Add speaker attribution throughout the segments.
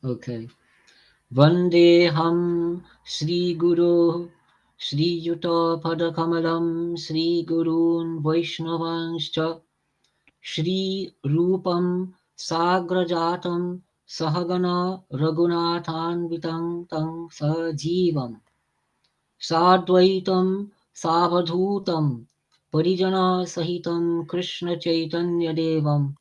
Speaker 1: Okay. Vandeham Sri Guru Sri Yuta Padakamalam Sri Gurun Vaishnavanscha Shri Rupam Sagrajatam Sahagana Raghunathanvitam Tang Sajivam Sadvaitam Savadhutam Parijana Sahitam Krishna Chaitanya Devam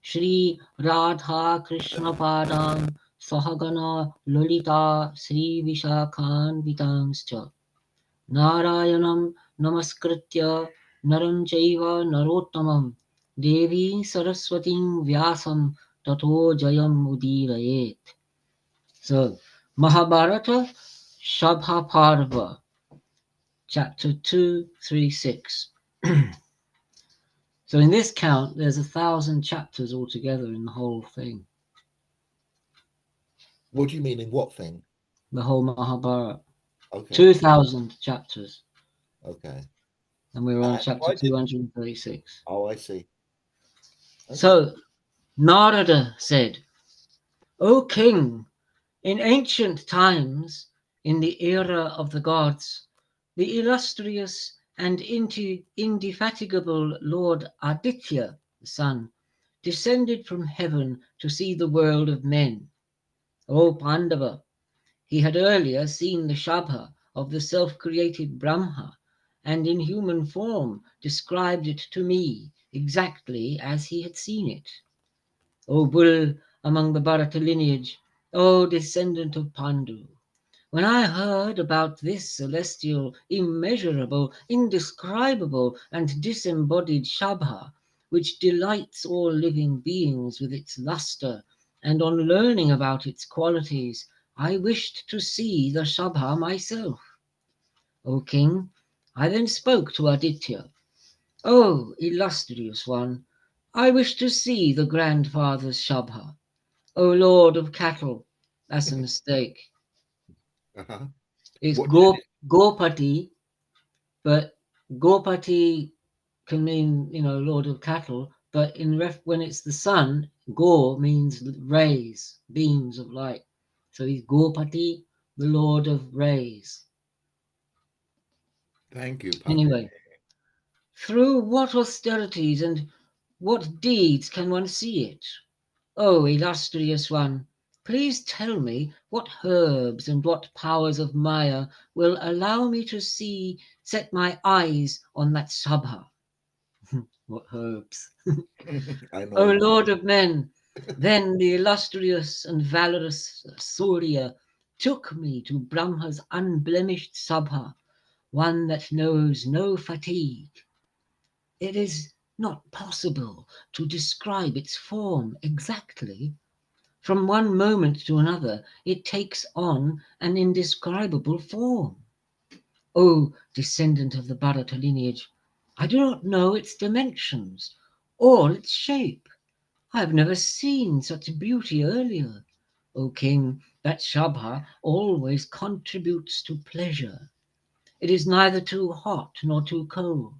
Speaker 1: Shri Radha Krishna Padam Sahagana Lalita Sri Vishakhan Vitanscha Narayanam Namaskritya Naram Chaiva Narottamam Devi Saraswatim Vyasam Tato Jayam Udirayet. So, Mahabharata Shabha Parva, chapter 236. So, in this count, there's 1,000 chapters altogether in the whole thing,
Speaker 2: What do you mean in what thing?
Speaker 1: the whole Mahabharata.
Speaker 2: Okay,
Speaker 1: 2,000 chapters,
Speaker 2: okay.
Speaker 1: and we're on chapter
Speaker 2: Why did?
Speaker 1: 236.
Speaker 2: Oh, I see. Okay.
Speaker 1: So, Narada said, O king, in ancient times, in the era of the gods, the illustrious and indefatigable Lord Aditya, the sun, descended from heaven to see the world of men. O Pandava, he had earlier seen the Shabha of the self-created Brahma, and in human form described it to me exactly as he had seen it. O bull among the Bharata lineage, O descendant of Pandu, when I heard about this celestial, immeasurable, indescribable, and disembodied Shabha, which delights all living beings with its luster, and on learning about its qualities, I wished to see the Shabha myself. O king, I then spoke to Aditya. O illustrious one, I wish to see the grandfather's Shabha. O lord of cattle, that's a mistake.
Speaker 2: Uh-huh.
Speaker 1: It's
Speaker 2: What should it?
Speaker 1: Gopati, but Gopati can mean, lord of cattle, but when it's the sun, Go means rays, beams of light. So he's Gopati, the lord of rays.
Speaker 2: Thank you, Pate.
Speaker 1: Anyway, through what austerities and what deeds can one see it? O illustrious one, please tell me what herbs and what powers of Maya will allow me to set my eyes on that Sabha. What herbs?
Speaker 2: I
Speaker 1: O
Speaker 2: know.
Speaker 1: Lord of men, then the illustrious and valorous Surya took me to Brahma's unblemished Sabha, one that knows no fatigue. It is not possible to describe its form exactly. From one moment to another, it takes on an indescribable form. O descendant of the Bharata lineage, I do not know its dimensions or its shape. I have never seen such beauty earlier. O king, that Shabha always contributes to pleasure. It is neither too hot nor too cold.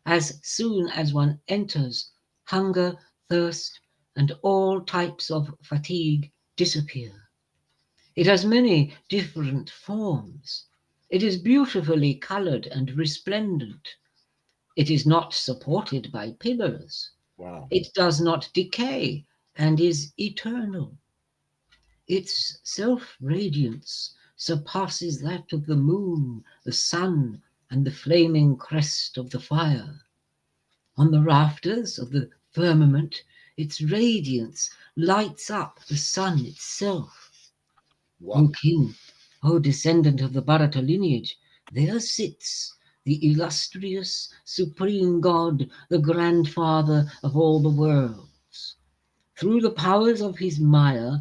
Speaker 1: As soon as one enters, hunger, thirst, and all types of fatigue disappear. It has many different forms. It is beautifully colored and resplendent. It is not supported by pillars.
Speaker 2: Wow.
Speaker 1: It does not decay and is eternal. Its self-radiance surpasses that of the moon, the sun, and the flaming crest of the fire. On the rafters of the firmament, its radiance lights up the sun itself. O
Speaker 2: Wow.
Speaker 1: king, O descendant of the Bharata lineage, there sits the illustrious supreme God, the grandfather of all the worlds. Through the powers of his Maya,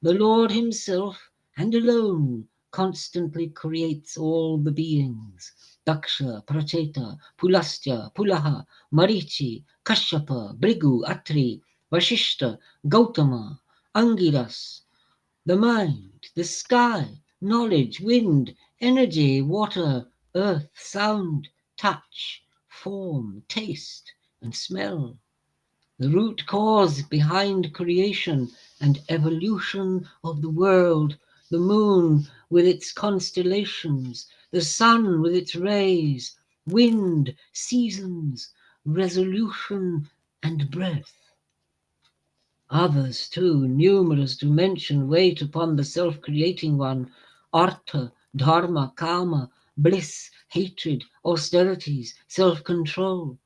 Speaker 1: the Lord himself and alone constantly creates all the beings. Daksha, Pracheta, Pulastya, Pulaha, Marichi, Kashyapa, Brigu, Atri, Vashishta, Gautama, Angiras, the mind, the sky, knowledge, wind, energy, water, earth, sound, touch, form, taste, and smell. the root cause behind creation and evolution of the world, the moon with its constellations, the sun with its rays, wind, seasons, resolution and breath. Others, too, numerous to mention, wait upon the self-creating one: artha, dharma, kama, bliss, hatred, austerities, self-control.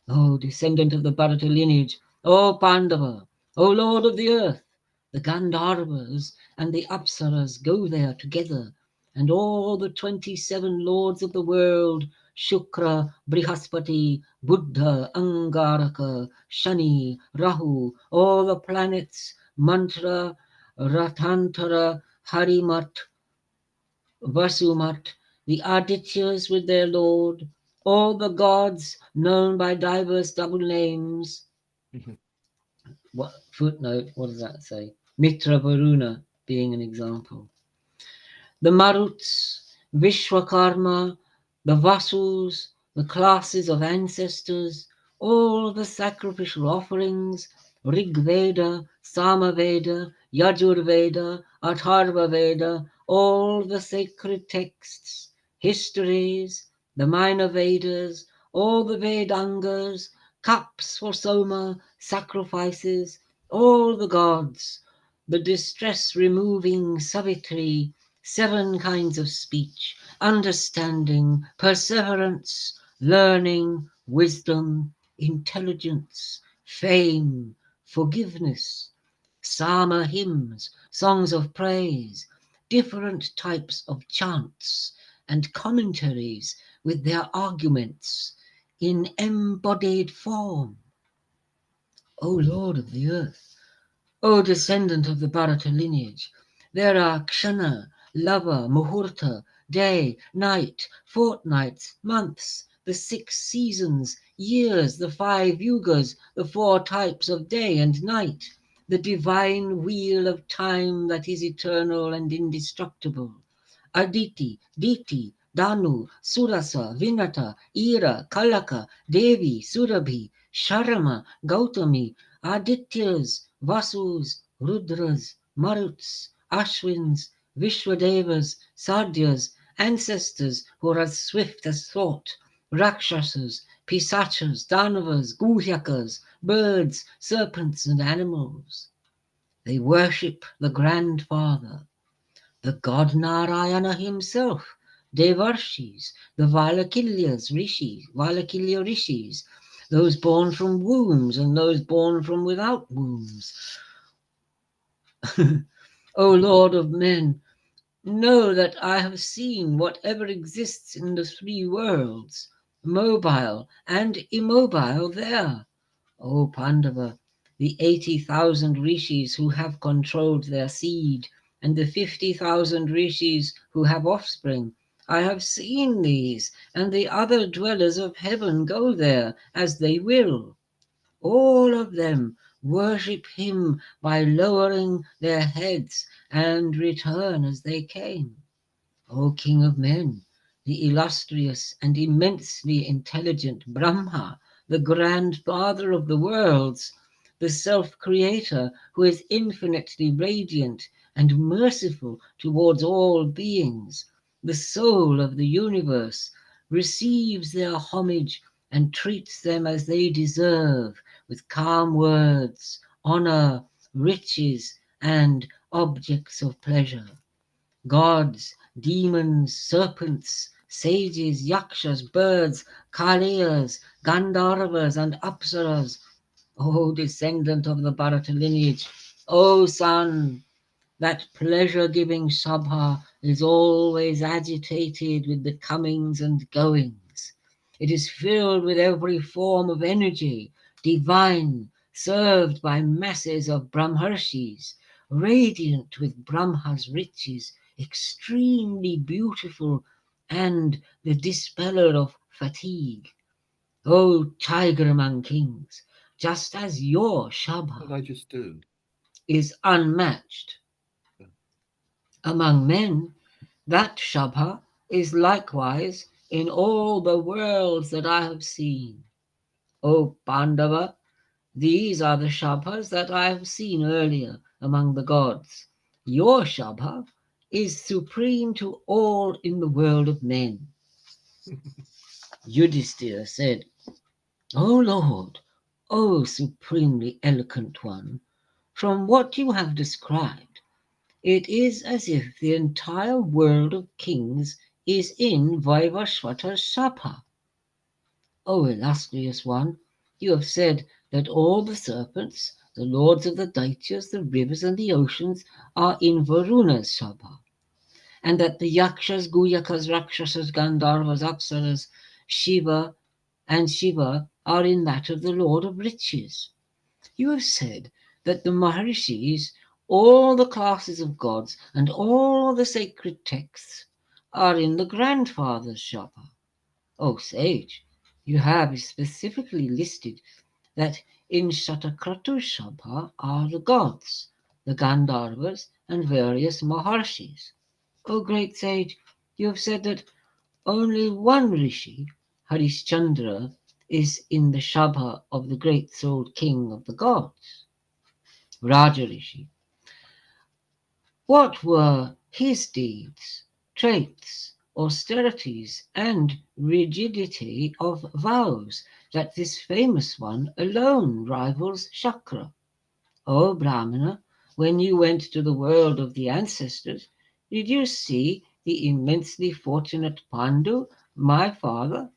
Speaker 1: O descendant of the Bharata lineage, O Pandava, O Lord of the earth, the Gandharvas and the Apsaras go there together, and all the 27 lords of the world, Shukra, Brihaspati, Buddha, Angaraka, Shani, Rahu, all the planets, Mantra, Ratantara, Harimat, Vasumat, the Adityas with their lord, all the gods known by diverse double names. What footnote? What does that say? Mitra Varuna being an example. The Maruts, Vishwakarma, the Vasus, the classes of ancestors, all the sacrificial offerings, Rig Veda, Sama Veda, Yajur Veda, Atharva Veda, all the sacred texts, histories, the minor Vedas, all the Vedangas, cups for Soma, sacrifices, all the gods, the distress removing Savitri, 7 kinds of speech, understanding, perseverance, learning, wisdom, intelligence, fame, forgiveness, Sama hymns, songs of praise, different types of chants and commentaries with their arguments in embodied form. O Lord of the earth, O descendant of the Bharata lineage, there are Kshana, Lava, Muhurta, day, night, fortnights, months, the 6 seasons, years, the 5 yugas, the 4 types of day and night, the divine wheel of time that is eternal and indestructible. Aditi, Diti, Danu, Surasa, Vinata, Ira, Kalaka, Devi, Surabhi, Sharama, Gautami, Adityas, Vasus, Rudras, Maruts, Ashwins, Vishwadevas, Sadyas, ancestors who are as swift as thought, Rakshasas, Pisachas, Danavas, Guhyakas, birds, serpents, and animals. They worship the Grandfather, the god Narayana himself, Devarshis, the Valakilya rishis, those born from wombs and those born from without wombs. O Lord of men, know that I have seen whatever exists in the 3 worlds, mobile and immobile there. O Pandava, the 80,000 rishis who have controlled their seed, and the 50,000 rishis who have offspring, I have seen these, and the other dwellers of heaven go there as they will. All of them worship him by lowering their heads and return as they came. O King of men, the illustrious and immensely intelligent Brahma, the grandfather of the worlds, the self-creator who is infinitely radiant and merciful towards all beings, the soul of the universe, receives their homage and treats them as they deserve, with calm words, honor, riches, and objects of pleasure. Gods, demons, serpents, sages, yakshas, birds, kaliyas, gandharvas, and apsaras, O descendant of the Bharata lineage, O son, that pleasure-giving Sabha is always agitated with the comings and goings. It is filled with every form of energy, divine, served by masses of Brahmarshis, radiant with Brahma's riches, extremely beautiful, and the dispeller of fatigue. O tiger among kings, just as your
Speaker 2: What did
Speaker 1: Shabha
Speaker 2: I just do?
Speaker 1: is unmatched among men, that Shabha is likewise in all the worlds that I have seen. O Pandava, these are the Shabhas that I have seen earlier among the gods. Your Shabha is supreme to all in the world of men. Yudhisthira said, O Lord, O supremely eloquent one, from what you have described, it is as if the entire world of kings is in Vaivashvata's Sabha. O illustrious one, you have said that all the serpents, the lords of the Daityas, the rivers and the oceans are in Varuna's Sabha, and that the Yakshas, Guyakas, Rakshasas, Gandharvas, Apsaras, Shiva are in that of the Lord of Riches. You have said that the Maharishis, all the classes of gods, and all the sacred texts are in the grandfather's Shabha. O sage, you have specifically listed that in Shatakratu's Shabha are the gods, the Gandharvas, and various Maharshis. O great sage, you have said that only one Rishi, Harishchandra, is in the Shabha of the great souled king of the gods, Raja Rishi. What were his deeds, traits, austerities, and rigidity of vows that this famous one alone rivals Shakra? O Brahmana, when you went to the world of the ancestors, did you see the immensely fortunate Pandu, my father?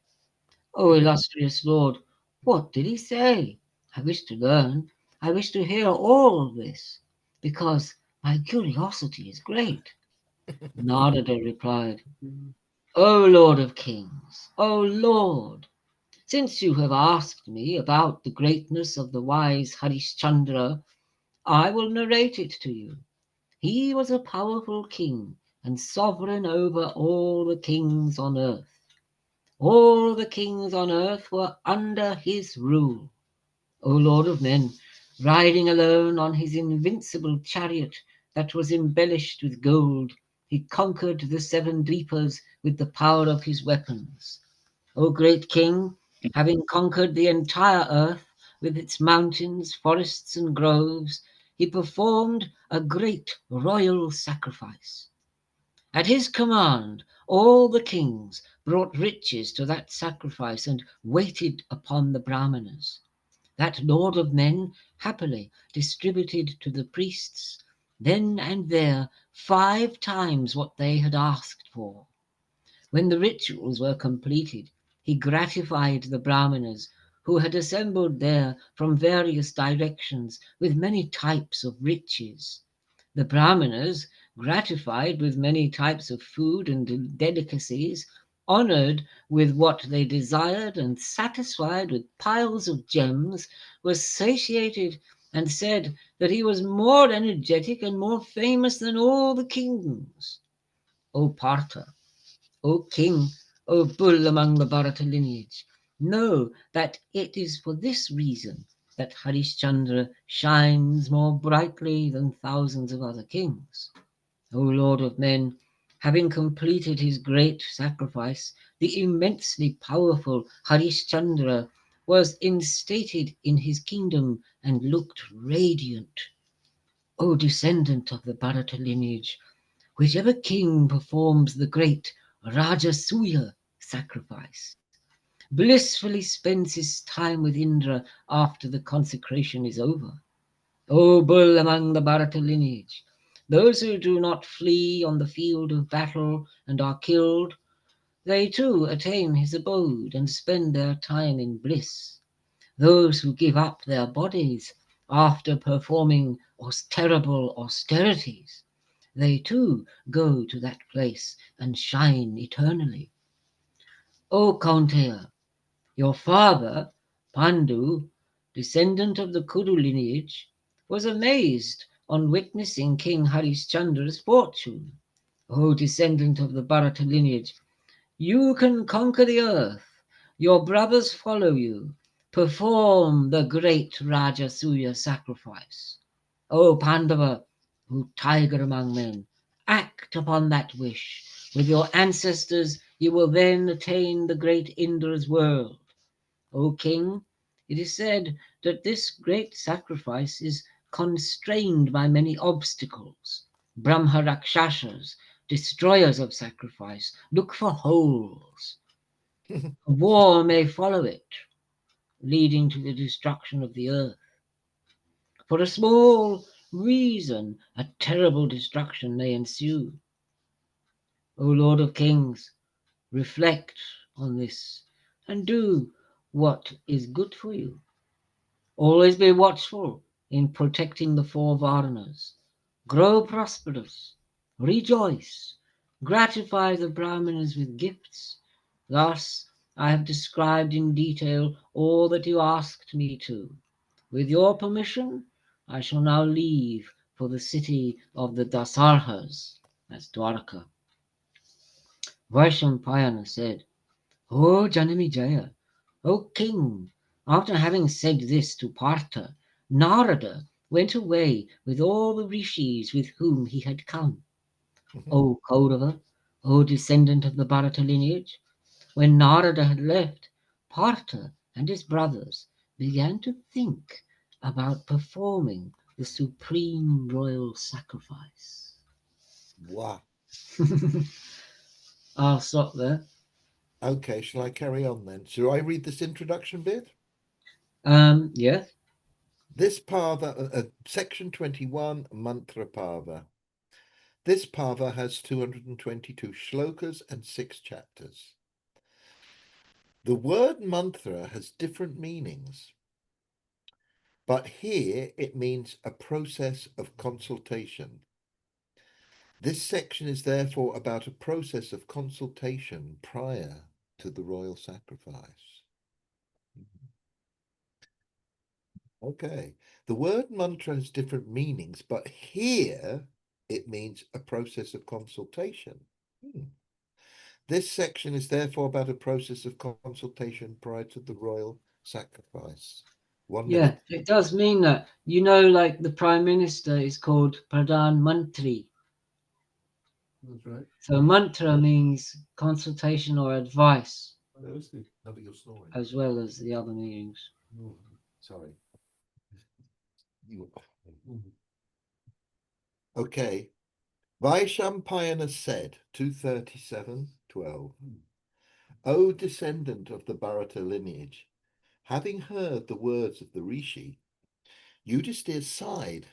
Speaker 1: O illustrious Lord, what did he say? I wish to learn. I wish to hear all this, because my curiosity is great. Narada replied, O Lord of Kings, O Lord, since you have asked me about the greatness of the wise Harishchandra, I will narrate it to you. He was a powerful king and sovereign over all the kings on earth. All the kings on earth were under his rule. O Lord of men, riding alone on his invincible chariot that was embellished with gold, he conquered the seven Dvipas with the power of his weapons. O great king, having conquered the entire earth with its mountains, forests, and groves, he performed a great royal sacrifice. At his command, all the kings brought riches to that sacrifice and waited upon the Brahmanas. That lord of men happily distributed to the priests then and there 5 times what they had asked for. When the rituals were completed, he gratified the Brahmanas who had assembled there from various directions with many types of riches. The Brahmanas, gratified with many types of food and delicacies, honored with what they desired, and satisfied with piles of gems, were satiated and said that he was more energetic and more famous than all the kings. O Partha, O king, O bull among the Bharata lineage, know that it is for this reason that Harishchandra shines more brightly than thousands of other kings. O Lord of men, having completed his great sacrifice, the immensely powerful Harishchandra was instated in his kingdom and looked radiant. O descendant of the Bharata lineage, whichever king performs the great Rajasuya sacrifice blissfully spends his time with Indra after the consecration is over. O bull among the Bharata lineage, those who do not flee on the field of battle and are killed, they too attain his abode and spend their time in bliss. Those who give up their bodies after performing terrible austerities, they too go to that place and shine eternally. O Kaunteya, your father, Pandu, descendant of the Kuru lineage, was amazed on witnessing King Harishchandra's fortune. O descendant of the Bharata lineage, you can conquer the earth. Your brothers follow you. Perform the great Rajasuya sacrifice. O Pandava, who tiger among men, act upon that wish. With your ancestors, you will then attain the great Indra's world. O king, It is said that this great sacrifice is constrained by many obstacles. Brahma Rakshasas, destroyers of sacrifice, look for holes. A war may follow it, leading to the destruction of the earth. For a small reason, a terrible destruction may ensue. O Lord of Kings, reflect on this and do what is good for you. Always be watchful in protecting the four Varnas. Grow prosperous, rejoice, gratify the Brahmanas with gifts. Thus I have described in detail all that you asked me to. With your permission, I shall now leave for the city of the Dasarhas, that's Dwarka. Vaishampayana said, O Janami Jaya, O king, after having said this to Partha, Narada went away with all the rishis with whom he had come. O Kaurava, O descendant of the Bharata lineage, when Narada had left, Partha and his brothers began to think about performing the supreme royal sacrifice.
Speaker 2: Wow.
Speaker 1: I'll stop there.
Speaker 2: Okay, shall I carry on then? Shall I read this introduction bit?
Speaker 1: Yes.
Speaker 2: This Parva, section 21, Mantra Parva. This Parva has 222 shlokas and 6 chapters. The word mantra has different meanings, but here it means a process of consultation. This section is therefore about a process of consultation prior to the royal sacrifice. Okay, the word mantra has different meanings, but here it means a process of consultation. This section is therefore about a process of consultation prior to the royal sacrifice. 1
Speaker 1: Yeah,
Speaker 2: minute.
Speaker 1: it does mean that. You know, like the Prime Minister is called Pradhan Mantri.
Speaker 2: That's right.
Speaker 1: So mantra means consultation or advice,
Speaker 2: No, but you're snoring.
Speaker 1: as well as the other meanings.
Speaker 2: Sorry. Okay. Vaishampayana said, 237:12, O descendant of the Bharata lineage, having heard the words of the Rishi, Yudhisthira sighed,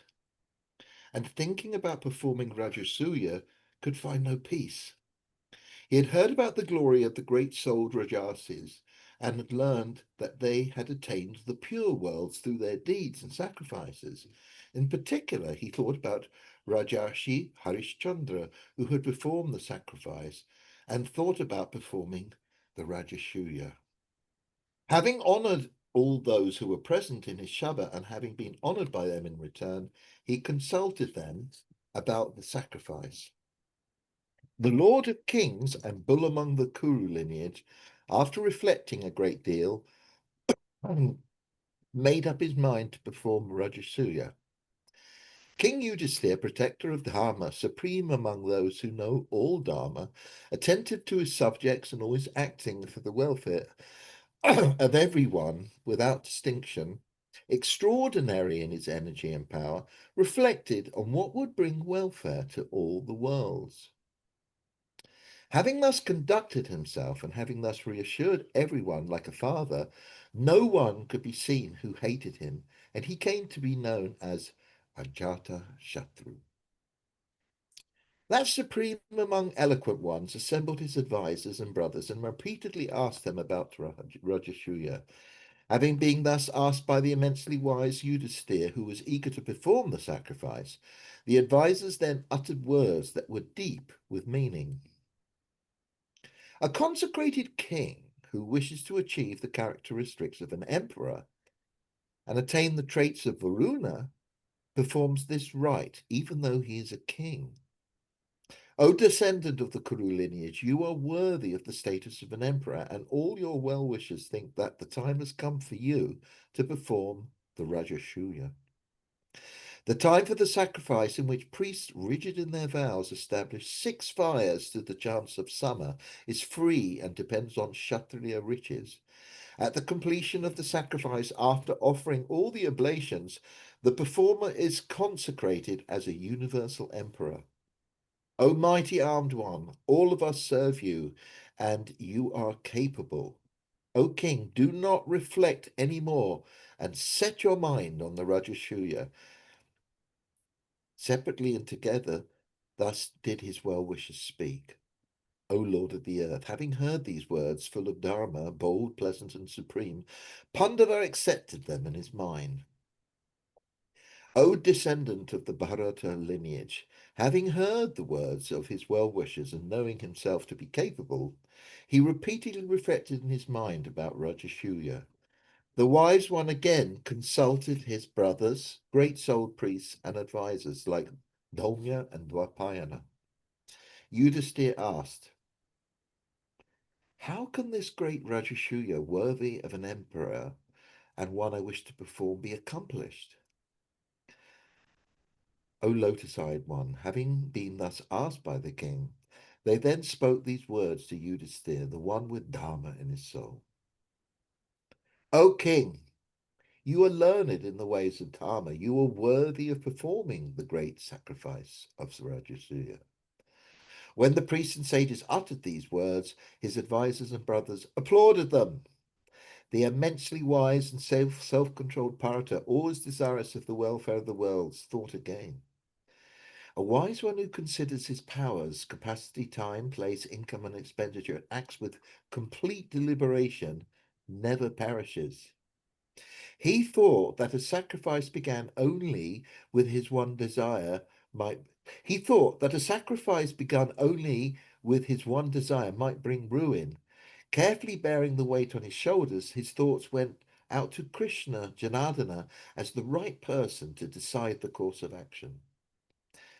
Speaker 2: and thinking about performing Rajasuya, could find no peace. He had heard about the glory of the great-souled Rajasis, and had learned that they had attained the pure worlds through their deeds and sacrifices. In particular, he thought about Rajarshi Harishchandra, who had performed the sacrifice, and thought about performing the Rajasuya. Having honoured all those who were present in his Shabha, and having been honoured by them in return, he consulted them about the sacrifice. The Lord of Kings and bull among the Kuru lineage, after reflecting a great deal, made up his mind to perform Rajasuya. King Yudhisthira, protector of Dharma, supreme among those who know all Dharma, attentive to his subjects and always acting for the welfare of everyone without distinction, extraordinary in his energy and power, reflected on what would bring welfare to all the worlds. Having thus conducted himself and having thus reassured everyone like a father, no one could be seen who hated him, and he came to be known as Ajata Shatru. That supreme among eloquent ones assembled his advisers and brothers and repeatedly asked them about Rajasuya. Having been thus asked by the immensely wise Yudhisthira, who was eager to perform the sacrifice, the advisers then uttered words that were deep with meaning. A consecrated king who wishes to achieve the characteristics of an emperor and attain the traits of Varuna performs this rite, even though he is a king. O descendant of the Kuru lineage, you are worthy of the status of an emperor, and all your well-wishers think that the time has come for you to perform the Rajasuya. The time for the sacrifice, in which priests, rigid in their vows, establish 6 fires to the chance of summer, is free and depends on Kshatriya riches. At the completion of the sacrifice, after offering all the oblations, the performer is consecrated as a universal emperor. O mighty armed one, all of us serve you, and you are capable. O king, do not reflect any more, and set your mind on the Rajasuya. Separately and together, thus did his well-wishers speak. O Lord of the earth, having heard these words, full of dharma, bold, pleasant, and supreme, Pandava accepted them in his mind. O descendant of the Bharata lineage, having heard the words of his well-wishers and knowing himself to be capable, he repeatedly reflected in his mind about Rajasuya. The wise one again consulted his brothers, great soul priests, and advisers like Dholya and Dwapayana. Yudhisthira asked, how can this great Rajasuya, worthy of an emperor and one I wish to perform, be accomplished? O lotus-eyed one, having been thus asked by the king, they then spoke these words to Yudhisthira, the one with Dharma in his soul. O king, you are learned in the ways of Dharma. You are worthy of performing the great sacrifice of Rajasuya. When the priests and sages uttered these words, his advisers and brothers applauded them. The immensely wise and self-controlled Parata, always desirous of the welfare of the worlds, thought again. A wise one who considers his powers, capacity, time, place, income, and expenditure, and acts with complete deliberation, never perishes. He thought that a sacrifice began only with his one desire might he thought that a sacrifice begun only with his one desire might bring ruin. Carefully bearing the weight on his shoulders, his thoughts went out to Krishna Janardana as the right person to decide the course of action.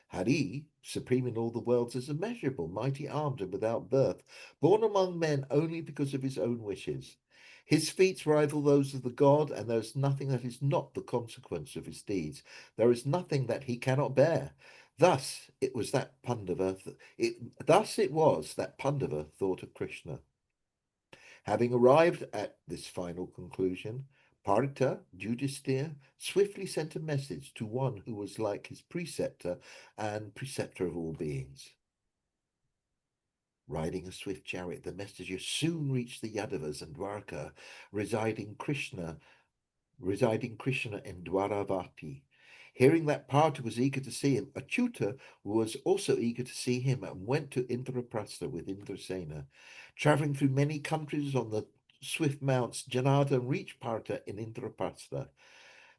Speaker 2: Hari, supreme in all the worlds, is immeasurable, mighty armed and without birth, born among men only because of his own wishes. His feats rival those of the god, and there is nothing that is not the consequence of his deeds. There is nothing that he cannot bear. Thus it was that Pandava thought of Krishna. Having arrived at this final conclusion, Partha, Yudhisthira, swiftly sent a message to one who was like his preceptor and preceptor of all beings. Riding a swift chariot, the messenger soon reached the Yadavas and Dwarka, residing Krishna in Dwaravati. Hearing that Partha was eager to see him, Achyuta was also eager to see him and went to Indraprastha with Indrasena. Travelling through many countries on the swift mounts, Janardana reached Partha in Indraprastha.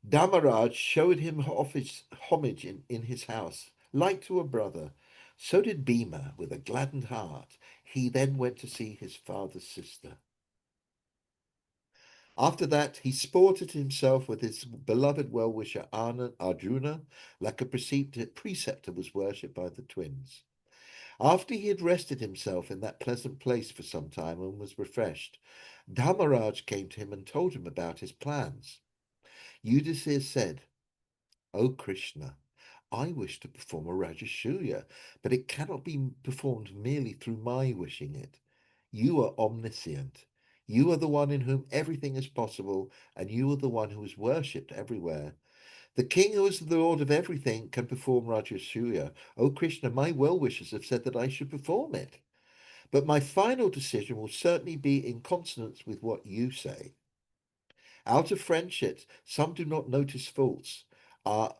Speaker 2: Dharmaraj showed him homage in his house, like to a brother. So did Bhima, with a gladdened heart. He then went to see his father's sister. After that, he sported himself with his beloved well-wisher Arjuna, like a preceptor was worshipped by the twins. After he had rested himself in that pleasant place for some time and was refreshed, Dharmaraj came to him and told him about his plans. Yudhisthira said, O Krishna, I wish to perform a Rajasuya, but it cannot be performed merely through my wishing it. You are omniscient. You are the one in whom everything is possible, and you are the one who is worshipped everywhere. The king who is the lord of everything can perform Rajasuya. O Krishna, my well-wishers have said that I should perform it. But my final decision will certainly be in consonance with what you say. Out of friendship, some do not notice faults, are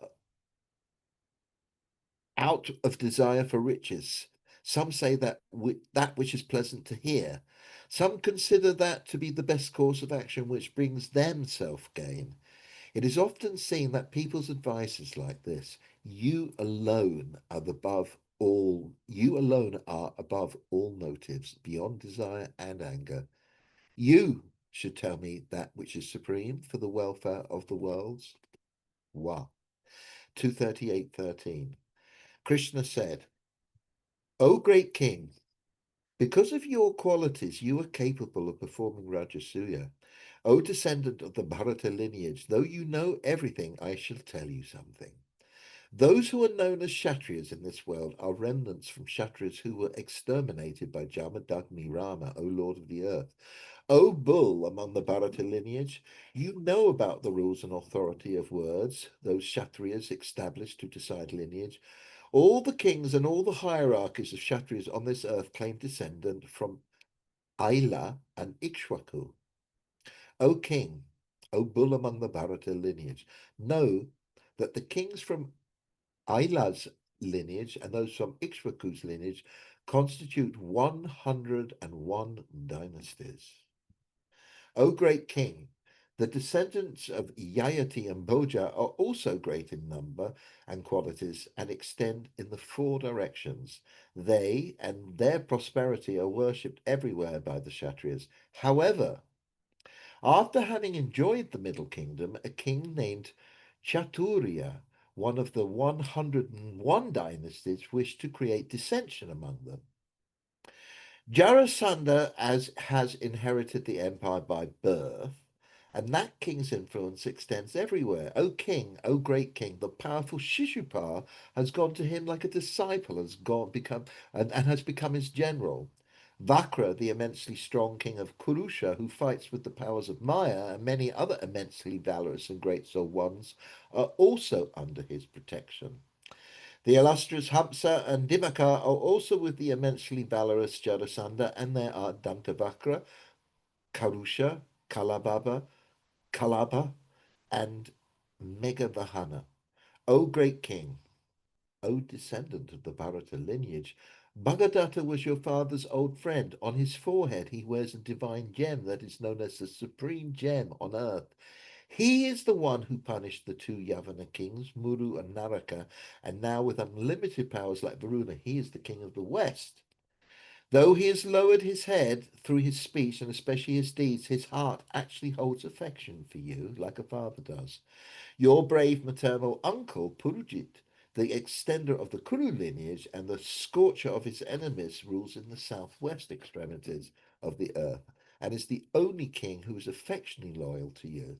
Speaker 2: out of desire for riches. Some say that that which is pleasant to hear. Some consider that to be the best course of action which brings them self-gain. It is often seen that people's advice is like this. You alone are above all motives, beyond desire and anger. You should tell me that which is supreme for the welfare of the worlds. Wow. 238:13. Krishna said, O great king, because of your qualities, you are capable of performing Rajasuya. O descendant of the Bharata lineage, though you know everything, I shall tell you something. Those who are known as Kshatriyas in this world are remnants from Kshatriyas who were exterminated by Jamadagni Rama, O Lord of the earth. O bull among the Bharata lineage, you know about the rules and authority of words, those Kshatriyas established to decide lineage. All the kings and all the hierarchies of Kshatriyas on this earth claim descent from Aila and Ikshwaku. O king, O bull among the Bharata lineage, know that the kings from Aila's lineage and those from Ikshwaku's lineage constitute 101 dynasties. O great king, the descendants of Yayati and Boja are also great in number and qualities and extend in the four directions. They and their prosperity are worshipped everywhere by the Kshatriyas. However, after having enjoyed the Middle Kingdom, a king named Chaturya, one of the 101 dynasties, wished to create dissension among them. Jarasandha has inherited the empire by birth, and that king's influence extends everywhere. O king, O great king, the powerful Shishupal has gone to him like a disciple, and has become his general. Vakra, the immensely strong king of Kurusha, who fights with the powers of Maya, and many other immensely valorous and great souled ones, are also under his protection. The illustrious Hamsa and Dimaka are also with the immensely valorous Jarasandha, and there are Dantavakra, Karusha, Kalaba, and Meghavahana. O great king, O descendant of the Bharata lineage, Bhagadatta was your father's old friend. On his forehead he wears a divine gem that is known as the supreme gem on earth. He is the one who punished the two Yavana kings, Muru and Naraka, and now with unlimited powers like Varuna, he is the king of the West. Though he has lowered his head through his speech and especially his deeds, his heart actually holds affection for you like a father does. Your brave maternal uncle, Purujit, the extender of the Kuru lineage and the scorcher of his enemies, rules in the southwest extremities of the earth and is the only king who is affectionately loyal to you.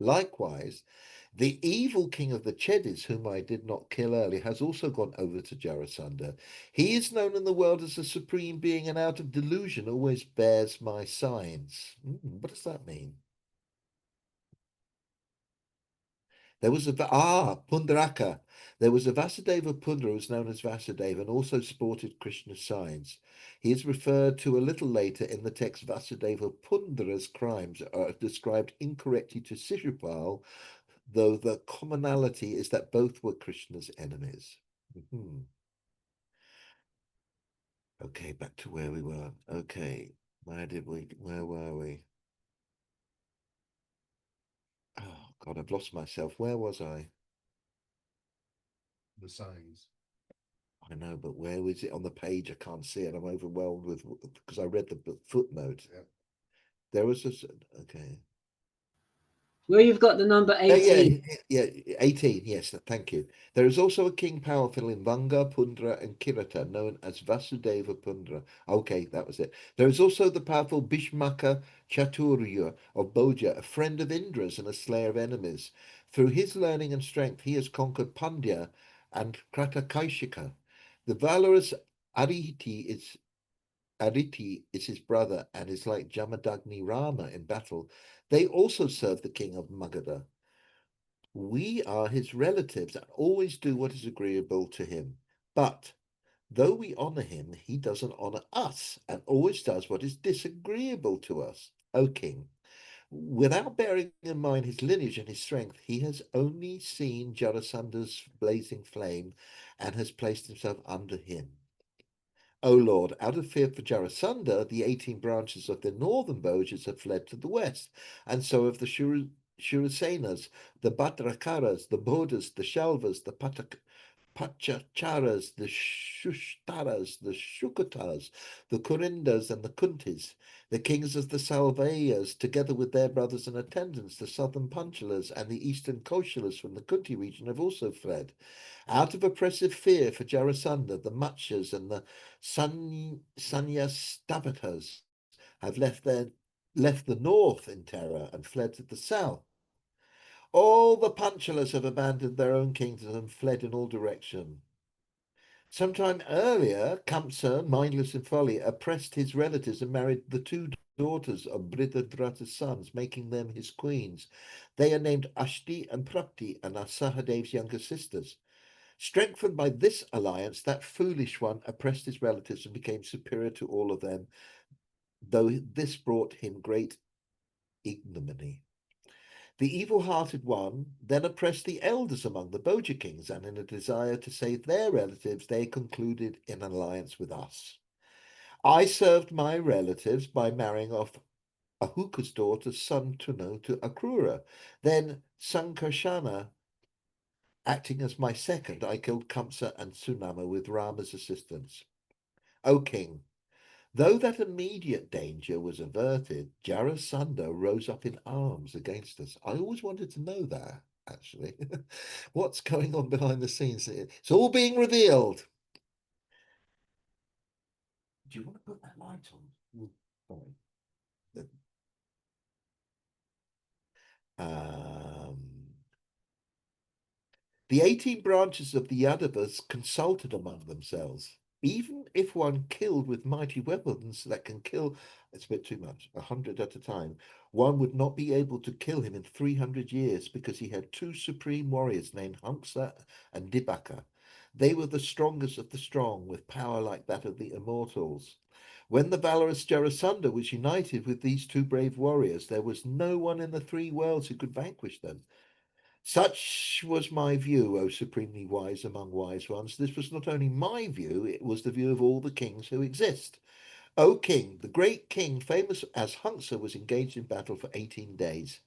Speaker 2: Likewise, the evil king of the Chedis, whom I did not kill earlier, has also gone over to Jarasandha. He is known in the world as the supreme being and out of delusion always bears my signs. What does that mean? There was Pundaraka. There was a Vasudeva Pundra who was known as Vasudeva and also sported Krishna signs. He is referred to a little later in the text. Vasudeva Pundra's crimes are described incorrectly to Shishupal, though the commonality is that both were Krishna's enemies. Okay, back to where we were. Okay, where were we? Oh, God, I've lost myself. Where was I?
Speaker 3: The signs.
Speaker 2: I know, but where was it on the page? I can't see it. I'm overwhelmed with because I read the footnote.
Speaker 3: Yeah.
Speaker 2: There was a okay.
Speaker 1: Where you've got the number 18.
Speaker 2: Yeah, 18. Yes, thank you. There is also a king powerful in Vanga, Pundra, and Kirata, known as Vasudeva Pundra. Okay, that was it. There is also the powerful Bhishmaka Chaturya of Boja, a friend of Indra's and a slayer of enemies. Through his learning and strength, he has conquered Pandya and Kratakaishika. The valorous Ariti is his brother and is like Jamadagni Rama in battle. They also serve the king of Magadha. We are his relatives and always do what is agreeable to him. But though we honor him, he doesn't honor us and always does what is disagreeable to us. O king, without bearing in mind his lineage and his strength, he has only seen Jarasandha's blazing flame and has placed himself under him. O Lord, out of fear for Jarasandha, the 18 branches of the northern Bhojas have fled to the west, and so have the Shurasenas, the Bhadrakaras, the Bodhas, the Shalvas, the Pachacharas, the Shushtaras, the Shukatas, the Kurindas, and the Kuntis. The kings of the Salvayas, together with their brothers and attendants, the southern Panchalas and the eastern Koshalas from the Kunti region, have also fled. Out of oppressive fear for Jarasandha, the Matchas and the Sanyastavatas have left the north in terror and fled to the south. All the Panchalas have abandoned their own kingdoms and fled in all directions. Sometime earlier, Kamsa, mindless in folly, oppressed his relatives and married the two daughters of Brihadrata's sons, making them his queens. They are named Ashti and Prapti and are Sahadev's younger sisters. Strengthened by this alliance, that foolish one oppressed his relatives and became superior to all of them, though this brought him great ignominy. The evil-hearted one then oppressed the elders among the Boja kings, and in a desire to save their relatives, they concluded an alliance with us. I served my relatives by marrying off Ahuka's daughter Santuno to Akrura. Then Sankarsana, acting as my second, I killed Kamsa and Sunama with Rama's assistance. O king, though that immediate danger was averted, Jarasandha rose up in arms against us. I always wanted to know that, actually. What's going on behind the scenes? It's all being revealed. Do you want to put that light on? Sorry. Um, the 18 branches of the Yadavas consulted among themselves. Even if one killed with mighty weapons that can kill, it's a bit too much, 100 at a time, one would not be able to kill him in 300 years because he had two supreme warriors named Hamsa and Dibaka. They were the strongest of the strong, with power like that of the immortals. When the valorous Jarasandha was united with these two brave warriors, there was no one in the three worlds who could vanquish them. Such was my view, O supremely wise among wise ones. This was not only my view, it was the view of all the kings who exist. O king, the great king, famous as Hunsa, was engaged in battle for 18 days.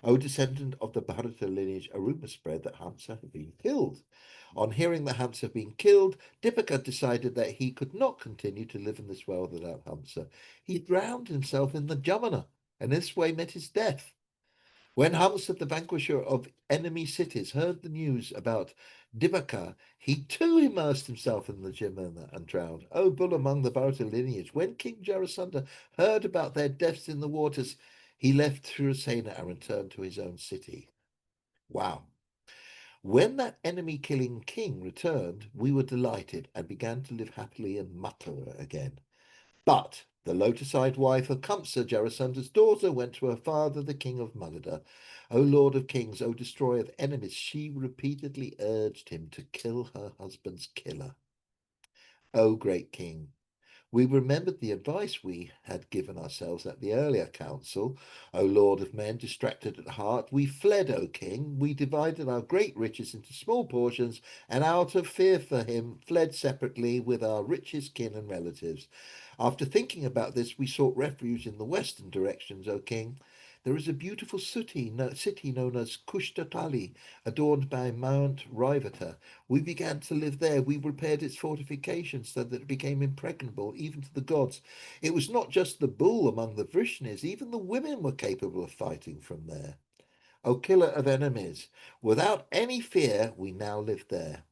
Speaker 2: O descendant of the Bharata lineage, a rumor spread that Hamsa had been killed. On hearing that Hamsa had been killed, Dipaka decided that he could not continue to live in this world without Hamsa. He drowned himself in the Jamuna, and in this way met his death. When Hamsa, the vanquisher of enemy cities, heard the news about Dibaka, he too immersed himself in the Jamuna and drowned. O bull among the Bharata lineage, when King Jarasandha heard about their deaths in the waters, he left Thurasena and returned to his own city. Wow. When that enemy-killing king returned, we were delighted and began to live happily in Mathura again. But the lotus-eyed wife of Kamsa, Jarasandha's daughter, went to her father, the king of Magadha. O Lord of kings, O destroyer of enemies, she repeatedly urged him to kill her husband's killer. O great king, we remembered the advice we had given ourselves at the earlier council. O Lord of men, distracted at heart, we fled, O king. We divided our great riches into small portions, and out of fear for him, fled separately with our richest kin and relatives. After thinking about this, we sought refuge in the western directions, O king. There is a beautiful city known as Kushtatali, adorned by Mount Raivata. We began to live there. We repaired its fortifications so that it became impregnable, even to the gods. It was not just the bull among the Vrishnis, even the women were capable of fighting from there. O killer of enemies, without any fear, we now live there.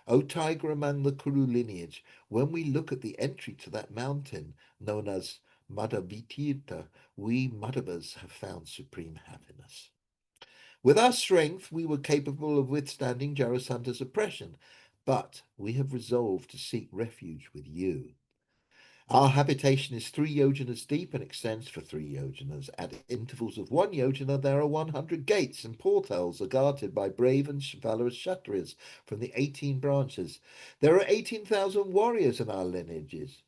Speaker 2: O tiger among the Kuru lineage, when we look at the entry to that mountain known as Madhavitirtha, we Madhavas have found supreme happiness. With our strength, we were capable of withstanding Jarasandha's oppression, but we have resolved to seek refuge with you. Our habitation is 3 yojanas deep and extends for 3 yojanas. At intervals of 1 yojana, there are 100 gates, and portals are guarded by brave and valorous Kshatriyas from the 18 branches. There are 18,000 warriors in our lineage.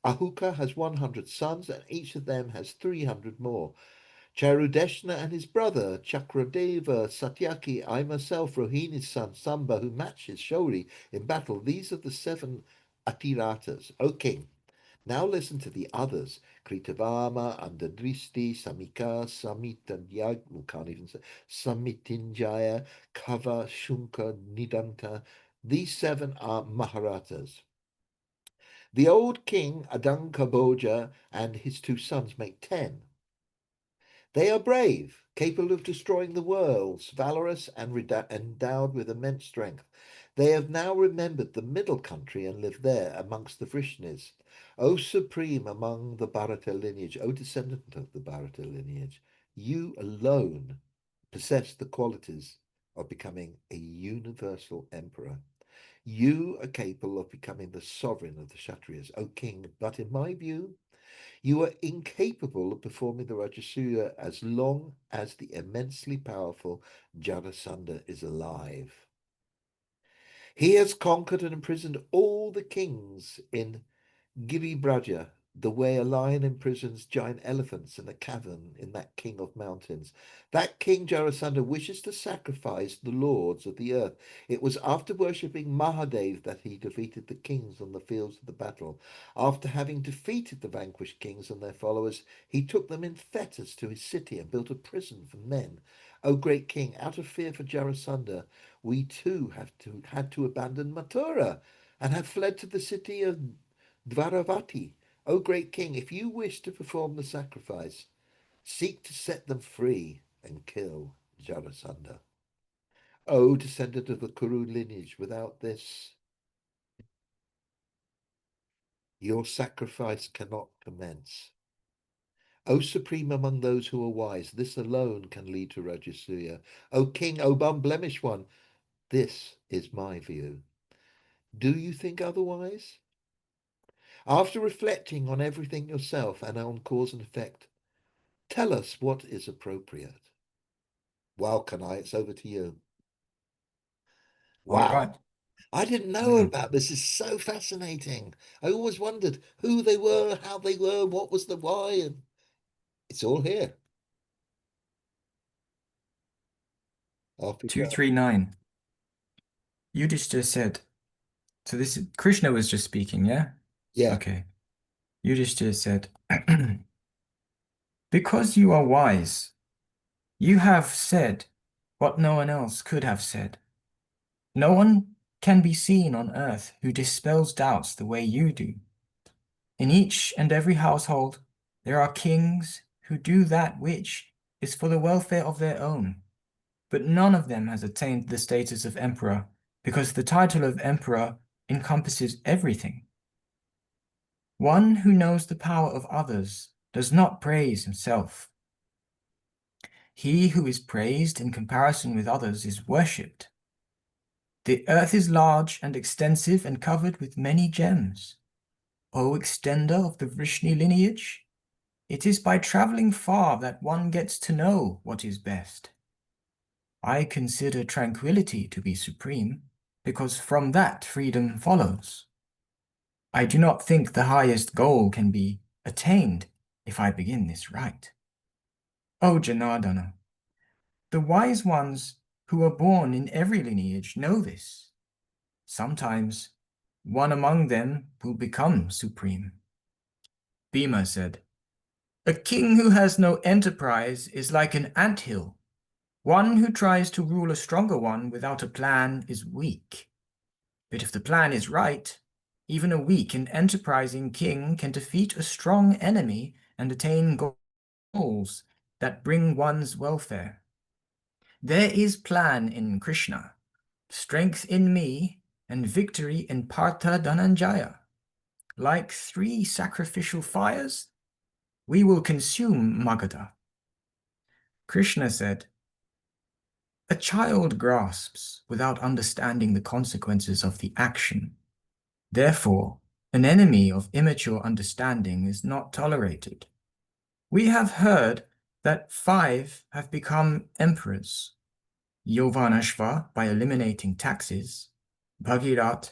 Speaker 2: Ahuka has 100 sons, and each of them has 300 more. Charudeshna and his brother, Chakradeva, Satyaki, I myself, Rohini's son, Samba, who matches Shori in battle. These are the 7 Atiratas. O king, now listen to the others. Kritavama, Andadristi, Samika, Samitanyag, we can't even say, Samitinjaya, Kava, Shunka, Nidanta. These 7 are Maharatas. The old king, Adankaboja, and his 2 sons make 10. They are brave, capable of destroying the worlds, valorous and endowed with immense strength. They have now remembered the middle country and live there amongst the Vrishnis. O supreme among the Bharata lineage, O descendant of the Bharata lineage, you alone possess the qualities of becoming a universal emperor. You are capable of becoming the sovereign of the Kshatriyas, O king, but in my view, You are incapable of performing the Rajasuya as long as the immensely powerful Jarasandha is alive. He has conquered and imprisoned all the kings in Giribraja, the way a lion imprisons giant elephants in a cavern in that king of mountains. That king Jarasandha wishes to sacrifice the lords of the earth. It was after worshipping Mahadev that he defeated the kings on the fields of the battle. After having defeated the vanquished kings and their followers, he took them in fetters to his city and built a prison for men. O great king, out of fear for Jarasandha, we too had to abandon Mathura and have fled to the city of Dvaravati. O great king, if you wish to perform the sacrifice, seek to set them free and kill Jarasandha. O descendant of the Kuru lineage, without this, your sacrifice cannot commence. O supreme among those who are wise, this alone can lead to Rajasuya. O king, O unblemished one, this is my view. Do you think otherwise? After reflecting on everything yourself and on cause and effect, tell us what is appropriate. Wow, Kanai, it's over to you.
Speaker 3: All
Speaker 2: Wow.
Speaker 3: right.
Speaker 2: I didn't know about this. It's so fascinating. I always wondered who they were, how they were, what was the why, and it's all here. Off we go.
Speaker 3: 239. Yudhishthira said, so this is Krishna was just speaking, yeah?
Speaker 2: Yeah.
Speaker 3: Okay. Yudhishthira said, because you are wise, you have said what no one else could have said. No one can be seen on earth who dispels doubts the way you do. In each and every household, there are kings who do that which is for the welfare of their own, but none of them has attained the status of emperor, because the title of emperor encompasses everything. One who knows the power of others does not praise himself. He who is praised in comparison with others is worshipped. The earth is large and extensive and covered with many gems. O extender of the Vrishni lineage, it is by traveling far that one gets to know what is best. I consider tranquility to be supreme, because from that freedom follows. I do not think the highest goal can be attained if I begin this right. O Janardana, the wise ones who are born in every lineage know this. Sometimes one among them will become supreme. Bhima said, a king who has no enterprise is like an anthill. One who tries to rule a stronger one without a plan is weak. But if the plan is right, even a weak and enterprising king can defeat a strong enemy and attain goals that bring one's welfare. There is plan in Krishna, strength in me, and victory in Partha Dhananjaya. Like 3 sacrificial fires, we will consume Magadha. Krishna said, a child grasps without understanding the consequences of the action. Therefore, an enemy of immature understanding is not tolerated. We have heard that 5 have become emperors. Yovanashva by eliminating taxes, Bhagirat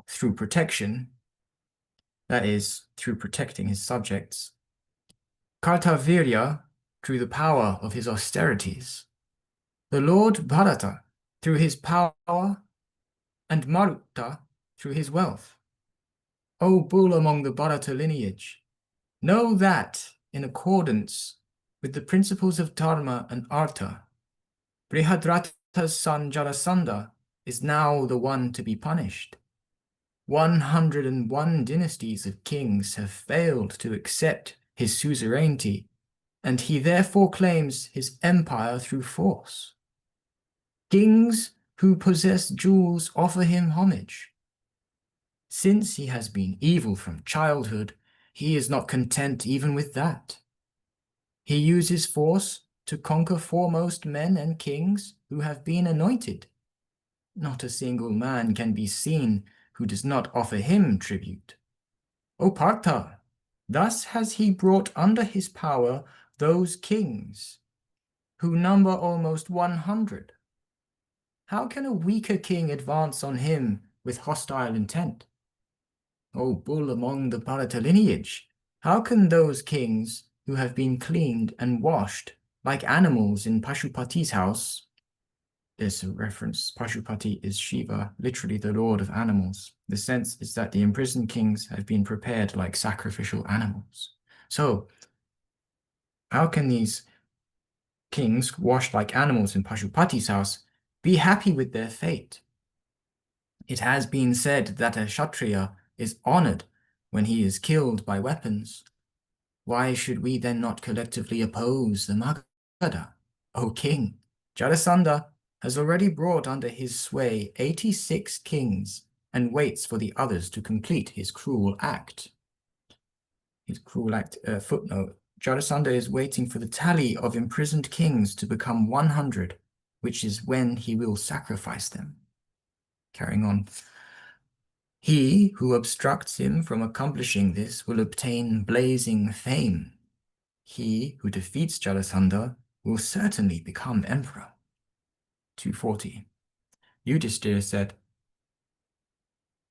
Speaker 3: through protection, that is, through protecting his subjects, Kartavirya through the power of his austerities, the Lord Bharata through his power, and Maruta through his wealth. O bull among the Bharata lineage, know that, in accordance with the principles of Dharma and Artha, Brihadrata's son Jarasandha is now the one to be punished. 101 dynasties of kings have failed to accept his suzerainty, and he therefore claims his empire through force. Kings who possess jewels offer him homage. Since he has been evil from childhood, he is not content even with that. He uses force to conquer foremost men and kings who have been anointed. Not a single man can be seen who does not offer him tribute. O Partha, Thus has he brought under his power those kings who number almost 100. How can a weaker king advance on him with hostile intent? O bull among the Bharata lineage, how can those kings who have been cleaned and washed like animals in Pashupati's house? There's a reference. Pashupati is Shiva, literally the lord of animals. The sense is that the imprisoned kings have been prepared like sacrificial animals. So, how can these kings, washed like animals in Pashupati's house, be happy with their fate? It has been said that a Kshatriya is honored when he is killed by weapons. Why should we then not collectively oppose the Magadha? O king, Jarasandha has already brought under his sway 86 kings and waits for the others to complete his cruel act. Footnote. Jarasandha is waiting for the tally of imprisoned kings to become 100, which is when he will sacrifice them. Carrying on. He who obstructs him from accomplishing this will obtain blazing fame. He who defeats Jarasandha will certainly become emperor. 240. Yudhishthira said,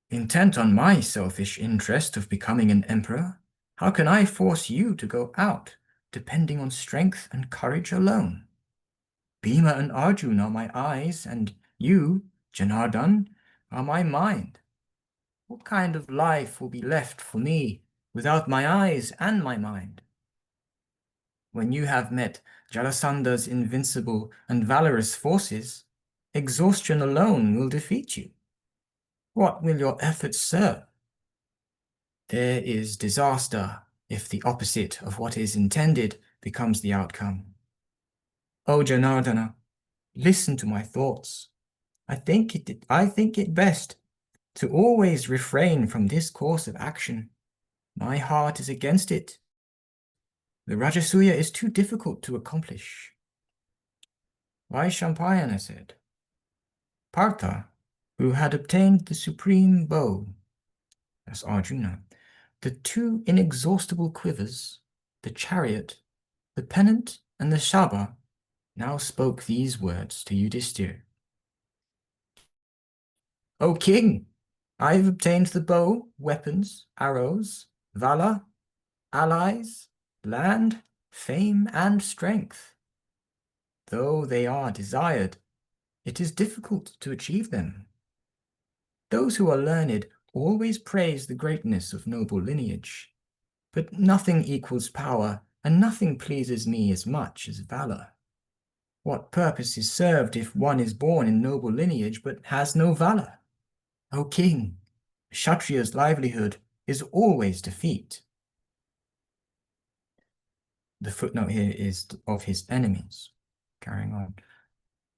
Speaker 3: intent on my selfish interest of becoming an emperor, how can I force you to go out, depending on strength and courage alone? Bhima and Arjun are my eyes, and you, Janardhan, are my mind. What kind of life will be left for me without my eyes and my mind? When you have met Jarasandha's invincible and valorous forces, exhaustion alone will defeat you. What will your efforts serve? There is disaster if the opposite of what is intended becomes the outcome. O Janardana, listen to my thoughts. I think it best to always refrain from this course of action. My heart is against it. The Rajasuya is too difficult to accomplish. Vaishampayana said, Partha, who had obtained the supreme bow, that's Arjuna, the two inexhaustible quivers, the chariot, the pennant, and the shaba, now spoke these words to Yudhishthira. O king, I have obtained the bow, weapons, arrows, valor, allies, land, fame, and strength. Though they are desired, it is difficult to achieve them. Those who are learned always praise the greatness of noble lineage, but nothing equals power, and nothing pleases me as much as valor. What purpose is served if one is born in noble lineage but has no valor? O king, a Kshatriya's livelihood is always defeat. The footnote here is of his enemies. Carrying on.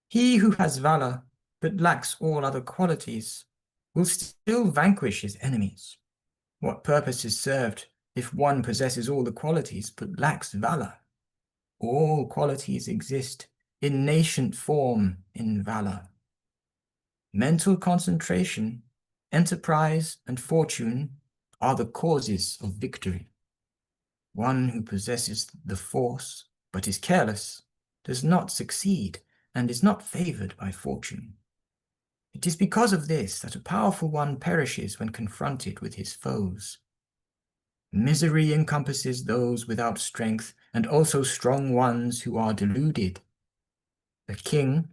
Speaker 3: He who has valor but lacks all other qualities will still vanquish his enemies. What purpose is served if one possesses all the qualities but lacks valor? All qualities exist in nascent form in valor. Mental concentration, enterprise, and fortune are the causes of victory. One who possesses the force but is careless does not succeed and is not favored by fortune. It is because of this that a powerful one perishes when confronted with his foes. Misery encompasses those without strength and also strong ones who are deluded. A king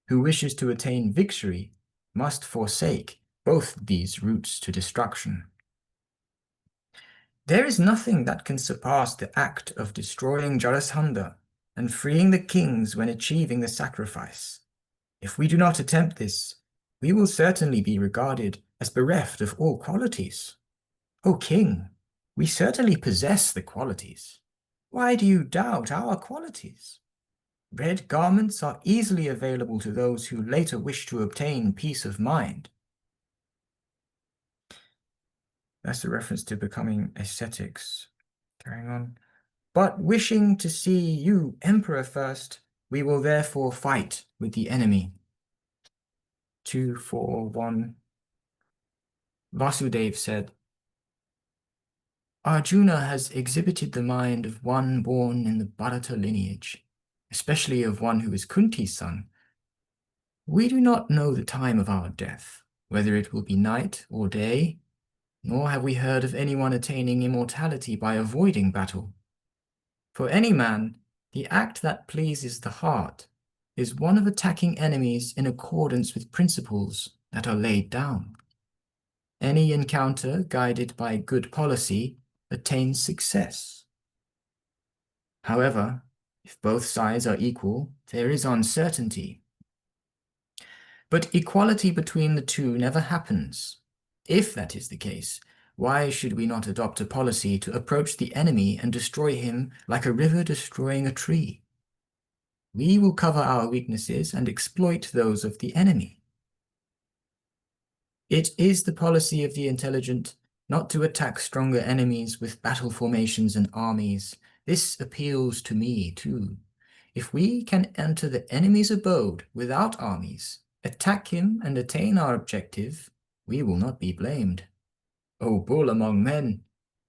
Speaker 3: who wishes to attain victory must forsake both these routes to destruction. There is nothing that can surpass the act of destroying Jarasandha and freeing the kings when achieving the sacrifice. If we do not attempt this, we will certainly be regarded as bereft of all qualities. O king, we certainly possess the qualities. Why do you doubt our qualities? Red garments are easily available to those who later wish to obtain peace of mind. That's a reference to becoming ascetics. Carrying on. But wishing to see you emperor first, we will therefore fight with the enemy. 241. Vasudev said, Arjuna has exhibited the mind of one born in the Bharata lineage, especially of one who is Kunti's son. We do not know the time of our death, whether it will be night or day, nor have we heard of anyone attaining immortality by avoiding battle. For any man, the act that pleases the heart is one of attacking enemies in accordance with principles that are laid down. Any encounter guided by good policy attains success. However, if both sides are equal, there is uncertainty. But equality between the two never happens. If that is the case, why should we not adopt a policy to approach the enemy and destroy him like a river destroying a tree? We will cover our weaknesses and exploit those of the enemy. It is the policy of the intelligent not to attack stronger enemies with battle formations and armies. This appeals to me too. If we can enter the enemy's abode without armies, attack him and attain our objective, we will not be blamed. O bull among men,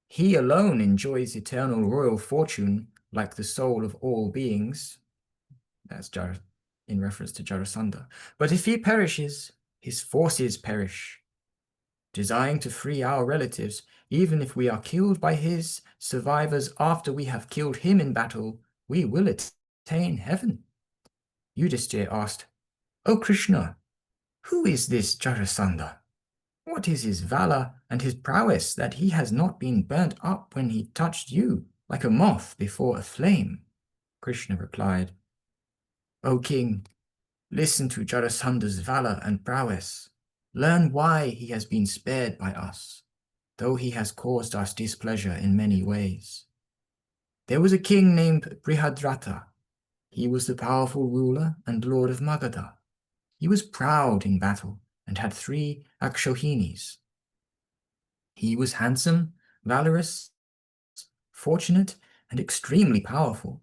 Speaker 3: he alone enjoys eternal royal fortune like the soul of all beings. That's in reference to Jarasandha. But if he perishes, his forces perish. Desiring to free our relatives, even if we are killed by his survivors after we have killed him in battle, we will attain heaven. Yudhishthira asked, O Krishna, who is this Jarasandha? What is his valor and his prowess that he has not been burnt up when he touched you, like a moth before a flame? Krishna replied, O king, listen to Jarasandha's valor and prowess. Learn why he has been spared by us, though he has caused us displeasure in many ways. There was a king named Brihadrata. He was the powerful ruler and lord of Magadha. He was proud in battle and had 3 Akshohinis. He was handsome, valorous, fortunate, and extremely powerful.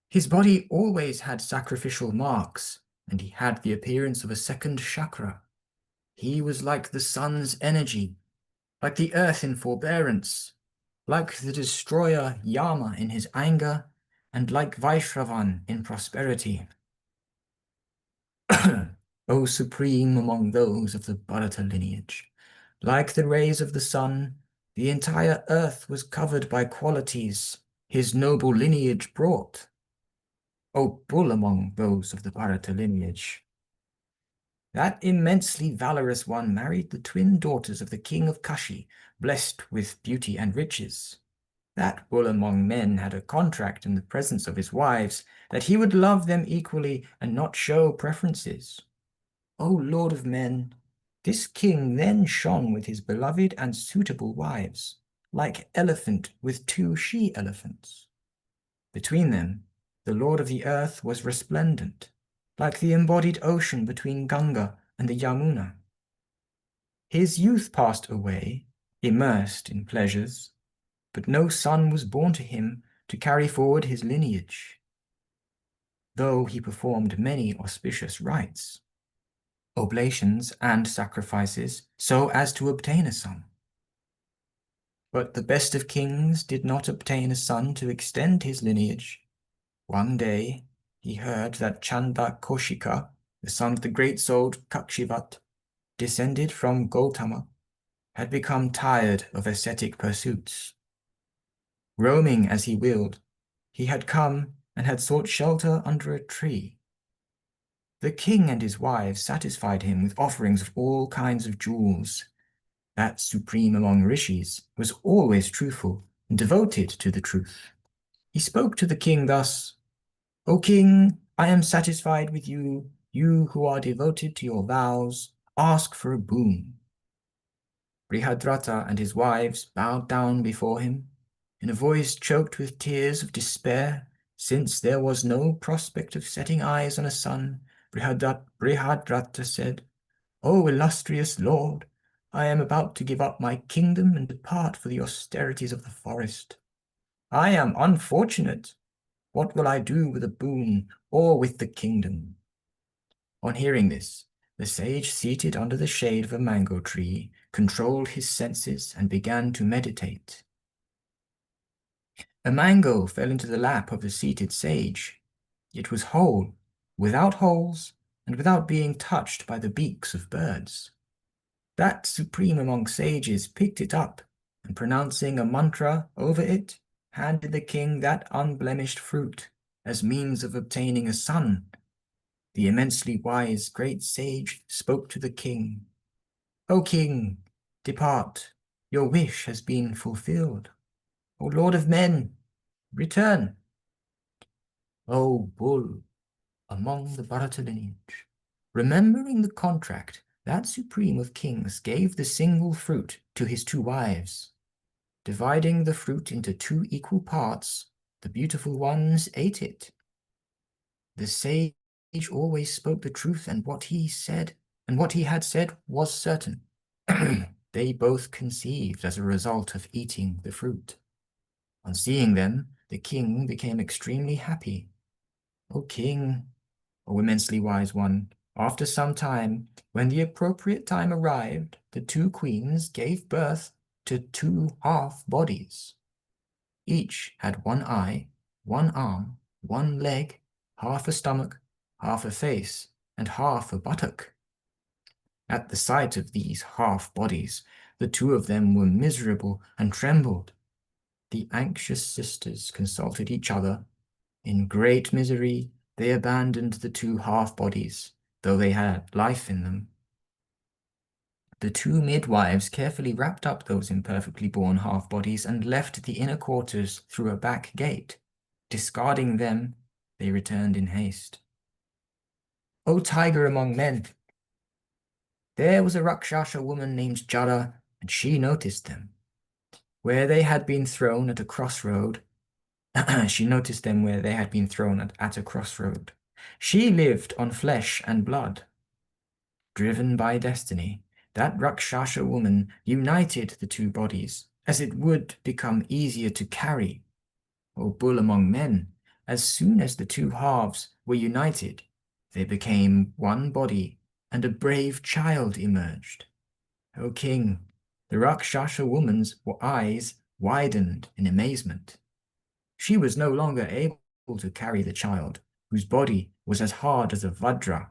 Speaker 3: His body always had sacrificial marks, and he had the appearance of a second chakra. He was like the sun's energy, like the earth in forbearance, like the destroyer Yama in his anger, and like Vaishravan in prosperity. O supreme among those of the Bharata lineage, like the rays of the sun, the entire earth was covered by qualities his noble lineage brought. O bull among those of the Bharata lineage, that immensely valorous one married the twin daughters of the king of Kashi, blessed with beauty and riches. That bull among men had a contract in the presence of his wives that he would love them equally and not show preferences. O Lord of men, this king then shone with his beloved and suitable wives, like elephant with 2 she-elephants. Between them, the Lord of the earth was resplendent, like the embodied ocean between Ganga and the Yamuna. His youth passed away, immersed in pleasures, but no son was born to him to carry forward his lineage, though he performed many auspicious rites, oblations and sacrifices, so as to obtain a son. But the best of kings did not obtain a son to extend his lineage. One day, he heard that Chanda Koshika, the son of the great-souled Kakshivat, descended from Gautama, had become tired of ascetic pursuits. Roaming as he willed, he had come and had sought shelter under a tree. The king and his wives satisfied him with offerings of all kinds of jewels. That supreme among rishis was always truthful and devoted to the truth. He spoke to the king thus, O king, I am satisfied with you, you who are devoted to your vows, ask for a boon. Brihadrata and his wives bowed down before him, in a voice choked with tears of despair, since there was no prospect of setting eyes on a son. Brihadrata said, O illustrious lord, I am about to give up my kingdom and depart for the austerities of the forest. I am unfortunate. What will I do with a boon or with the kingdom? On hearing this, the sage seated under the shade of a mango tree controlled his senses and began to meditate. A mango fell into the lap of the seated sage. It was whole, without holes, and without being touched by the beaks of birds. That supreme among sages picked it up, and pronouncing a mantra over it, handed the king that unblemished fruit as means of obtaining a son. The immensely wise great sage spoke to the king. "O king, depart. Your wish has been fulfilled. O lord of men, return. O bull among the Bharata lineage, remembering the contract, that supreme of kings gave the single fruit to his two wives. Dividing the fruit into two equal parts, the beautiful ones ate it. The sage always spoke the truth, and what he had said was certain. They both conceived as a result of eating the fruit. On seeing them, the king became extremely happy. O king, O immensely wise one, after some time, when the appropriate time arrived, the two queens gave birth to two half-bodies. Each had one eye, one arm, one leg, half a stomach, half a face, and half a buttock. At the sight of these half-bodies, the two of them were miserable and trembled. The anxious sisters consulted each other. In great misery, they abandoned the two half-bodies, though they had life in them. The two midwives carefully wrapped up those imperfectly born half-bodies and left the inner quarters through a back gate. Discarding them, they returned in haste. O tiger among men! There was a Rakshasa woman named Jara, and she noticed them. Where they had been thrown at a crossroad, she noticed them where they had been thrown at a crossroad. She lived on flesh and blood. Driven by destiny, that Rakshasa woman united the two bodies, as it would become easier to carry. O bull among men, as soon as the two halves were united, they became one body, and a brave child emerged. O king, the Rakshasa woman's eyes widened in amazement. She was no longer able to carry the child, whose body was as hard as a vajra.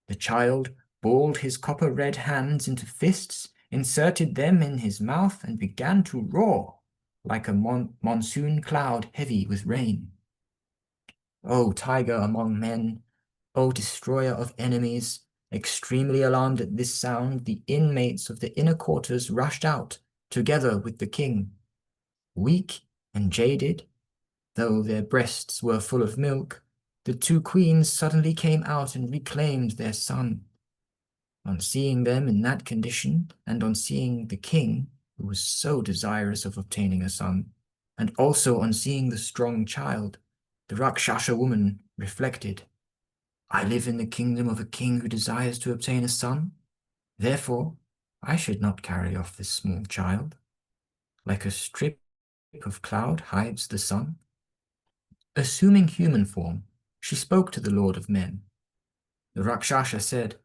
Speaker 3: The child balled his copper-red hands into fists, inserted them in his mouth, and began to roar like a monsoon cloud heavy with rain. O tiger among men, O destroyer of enemies, extremely alarmed at this sound, the inmates of the inner quarters rushed out, together with the king. Weak and jaded, though their breasts were full of milk, the two queens suddenly came out and reclaimed their son. On seeing them in that condition, and on seeing the king, who was so desirous of obtaining a son, and also on seeing the strong child, the Rakshasa woman reflected, "I live in the kingdom of a king who desires to obtain a son. Therefore, I should not carry off this small child. Like a strip of cloud hides the sun." Assuming human form, she spoke to the Lord of Men. The Rakshasa said,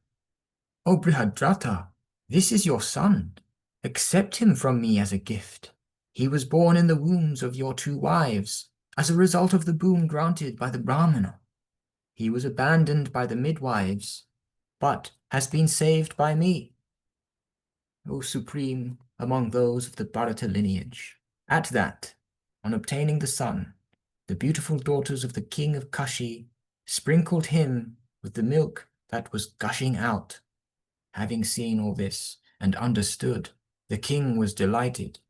Speaker 3: "O Brihadrata, this is your son. Accept him from me as a gift. He was born in the wombs of your two wives, as a result of the boon granted by the Brahmana. He was abandoned by the midwives, but has been saved by me. O supreme among those of the Bharata lineage." At that, on obtaining the son, the beautiful daughters of the king of Kashi sprinkled him with the milk that was gushing out. Having seen all this and understood, the king was delighted.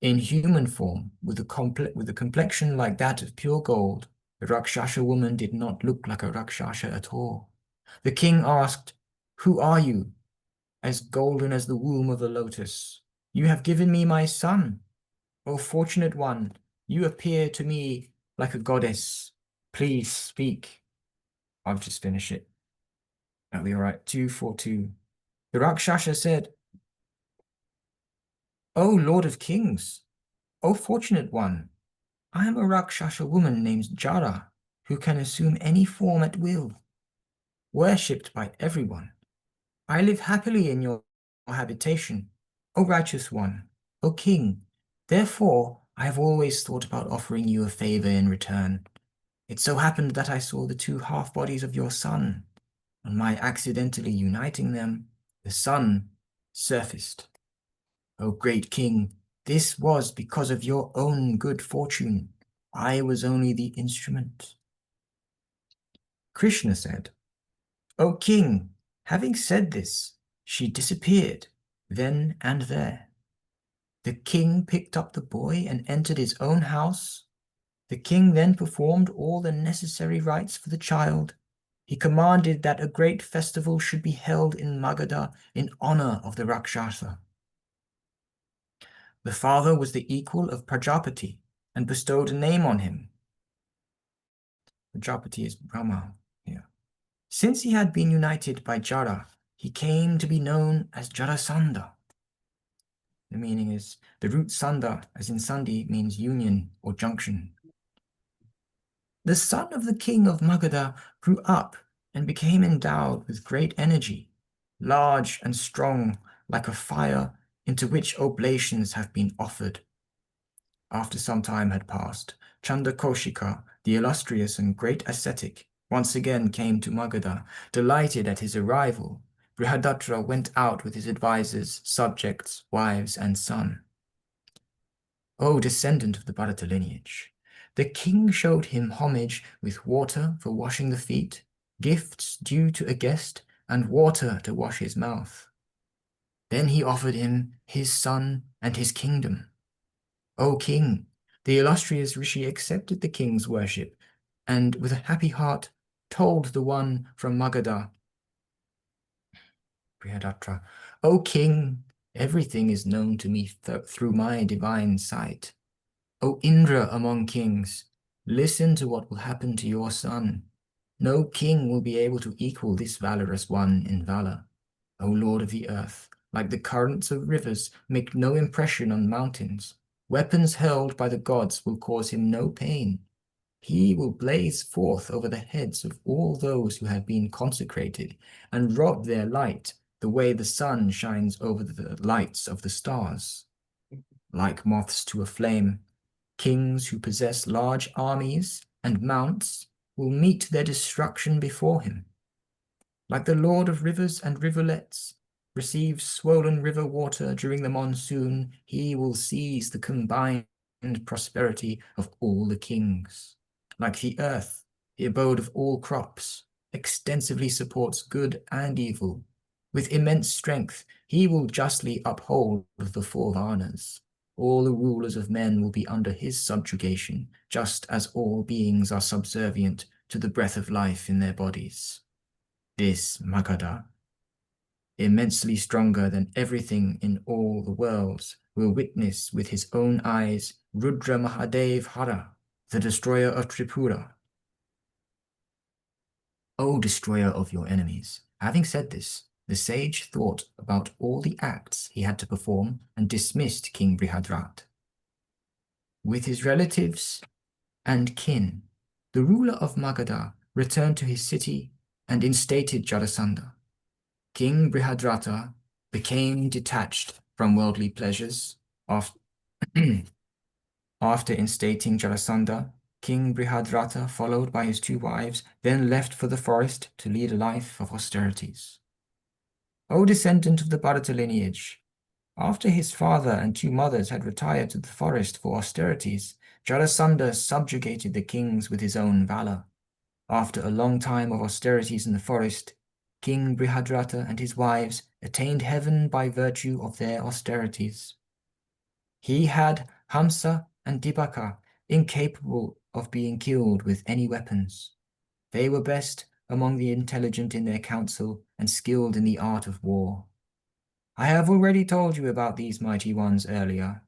Speaker 3: In human form, with a complexion like that of pure gold, the Rakshasa woman did not look like a Rakshasa at all. The king asked, "Who are you? As golden as the womb of a lotus. You have given me my son. O fortunate one, you appear to me like a goddess. Please speak." I've just finished it. That'll be all right. 242. The Rakshasa said, "O Lord of Kings, O fortunate one, I am a Rakshasa woman named Jara, who can assume any form at will, worshipped by everyone. I live happily in your habitation, O righteous one, O king. Therefore, I have always thought about offering you a favor in return. It so happened that I saw the two half-bodies of your son. On my accidentally uniting them, the son surfaced. O great king, this was because of your own good fortune. I was only the instrument. Krishna said, O king, having said this, she disappeared, then and there. The king picked up the boy and entered his own house. The king then performed all the necessary rites for the child. He commanded that a great festival should be held in Magadha in honor of the Rakshasa. The father was the equal of Prajapati and bestowed a name on him. Prajapati is Brahma here. Since he had been united by Jara, he came to be known as Jarasandha. The meaning is, the root Sandha, as in Sandhi, means union or junction. The son of the king of Magadha grew up and became endowed with great energy, large and strong like a fire into which oblations have been offered. After some time had passed, Chandakoshika, the illustrious and great ascetic, once again came to Magadha. Delighted at his arrival, Brihadatra went out with his advisors, subjects, wives, and son. O descendant of the Bharata lineage, the king showed him homage with water for washing the feet, gifts due to a guest, and water to wash his mouth. Then he offered him his son and his kingdom. O king, the illustrious Rishi accepted the king's worship, and with a happy heart told the one from Magadha, Brihadatra, O king, everything is known to me through my divine sight. O Indra among kings, listen to what will happen to your son. No king will be able to equal this valorous one in valor. O Lord of the earth, like the currents of rivers, make no impression on mountains. Weapons hurled by the gods will cause him no pain. He will blaze forth over the heads of all those who have been consecrated and rob their light the way the sun shines over the lights of the stars. Like moths to a flame, kings who possess large armies and mounts will meet their destruction before him. Like the lord of rivers and rivulets receives swollen river water during the monsoon, he will seize the combined prosperity of all the kings. Like the earth, the abode of all crops, extensively supports good and evil. With immense strength, he will justly uphold the four Varnas. All the rulers of men will be under his subjugation, just as all beings are subservient to the breath of life in their bodies. This Magadha, immensely stronger than everything in all the worlds, will witness with his own eyes Rudra Mahadev Hara, the destroyer of Tripura. O destroyer of your enemies, having said this, the sage thought about all the acts he had to perform and dismissed King Brihadrat. With his relatives and kin, the ruler of Magadha returned to his city and instated Jarasandha. King Brihadrata became detached from worldly pleasures. After instating Jarasandha, King Brihadrata, followed by his two wives, then left for the forest to lead a life of austerities. O descendant of the Bharata lineage, after his father and two mothers had retired to the forest for austerities, Jarasandha subjugated the kings with his own valor. After a long time of austerities in the forest, King Brihadrata and his wives attained heaven by virtue of their austerities. He had Hamsa and Dibaka, incapable of being killed with any weapons. They were best among the intelligent in their council and skilled in the art of war. I have already told you about these mighty ones earlier.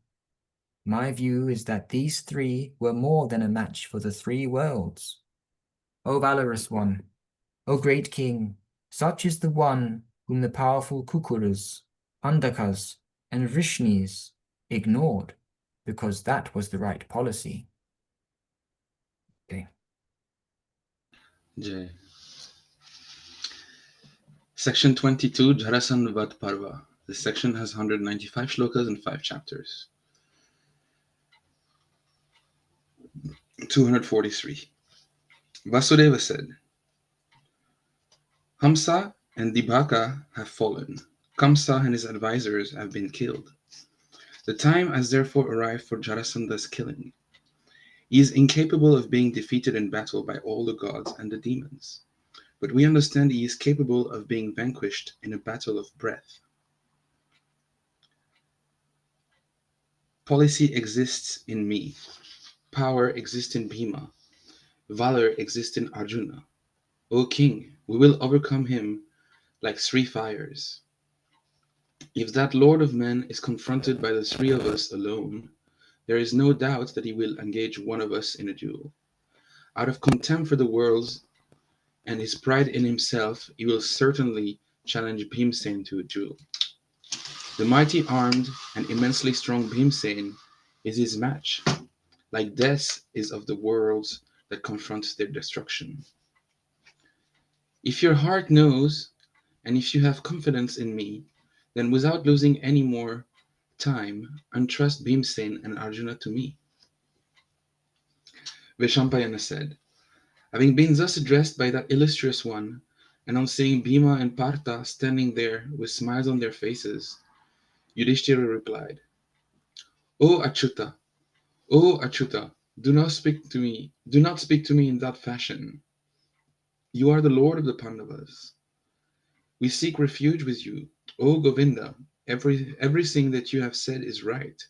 Speaker 3: My view is that these three were more than a match for the three worlds. O valorous one, O great king, such is the one whom the powerful Kukuras, Andakas, and Vrishnis ignored, because that was the right policy. Okay.
Speaker 4: Jay. Section 22, Jharasandha Vad Parva. This section has 195 shlokas and 5 chapters. 243. Vasudeva said, Hamsa and Dibhaka have fallen. Kamsa and his advisors have been killed. The time has therefore arrived for Jarasanda's killing. He is incapable of being defeated in battle by all the gods and the demons, but we understand he is capable of being vanquished in a battle of breath. Policy exists in me. Power exists in Bhima. Valor exists in Arjuna. O king, we will overcome him like three fires. If that lord of men is confronted by the three of us alone, there is no doubt that he will engage one of us in a duel. Out of contempt for the worlds and his pride in himself, he will certainly challenge Bhimsen to a duel. The mighty armed and immensely strong Bhimsen is his match, like death is of the worlds that confront their destruction. If your heart knows, and if you have confidence in me, then without losing any more time, entrust Bhimsen and Arjuna to me. Vaishampayana said, having been thus addressed by that illustrious one, and on seeing Bhima and Partha standing there with smiles on their faces, Yudhishthira replied, O Achyuta, O Achyuta, do not speak to me in that fashion. You are the lord of the Pandavas. We seek refuge with you. O Govinda, everything that you have said is right.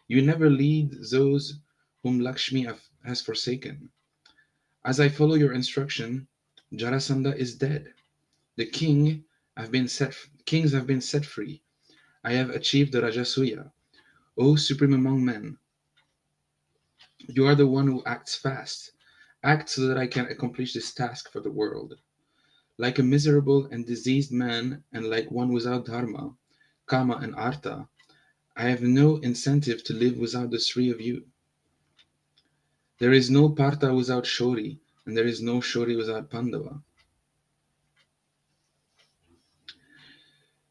Speaker 4: You never lead those whom Lakshmi has forsaken. As I follow your instruction, Jarasandha is dead. The kings have been set free. I have achieved the Rajasuya. O supreme among men, you are the one who acts fast. Act so that I can accomplish this task for the world. Like a miserable and diseased man, and like one without dharma, kama, and artha, I have no incentive to live without the three of you. There is no Partha without Shori, and there is no Shori without Pandava.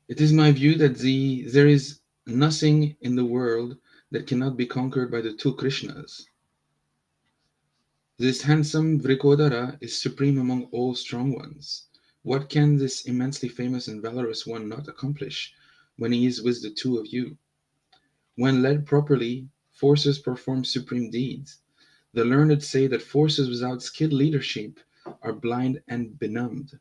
Speaker 4: It is my view that there is nothing in the world that cannot be conquered by the two Krishnas. This handsome Vrikodara is supreme among all strong ones. What can this immensely famous and valorous one not accomplish when he is with the two of you? When led properly, forces perform supreme deeds. The learned say that forces without skilled leadership are blind and benumbed.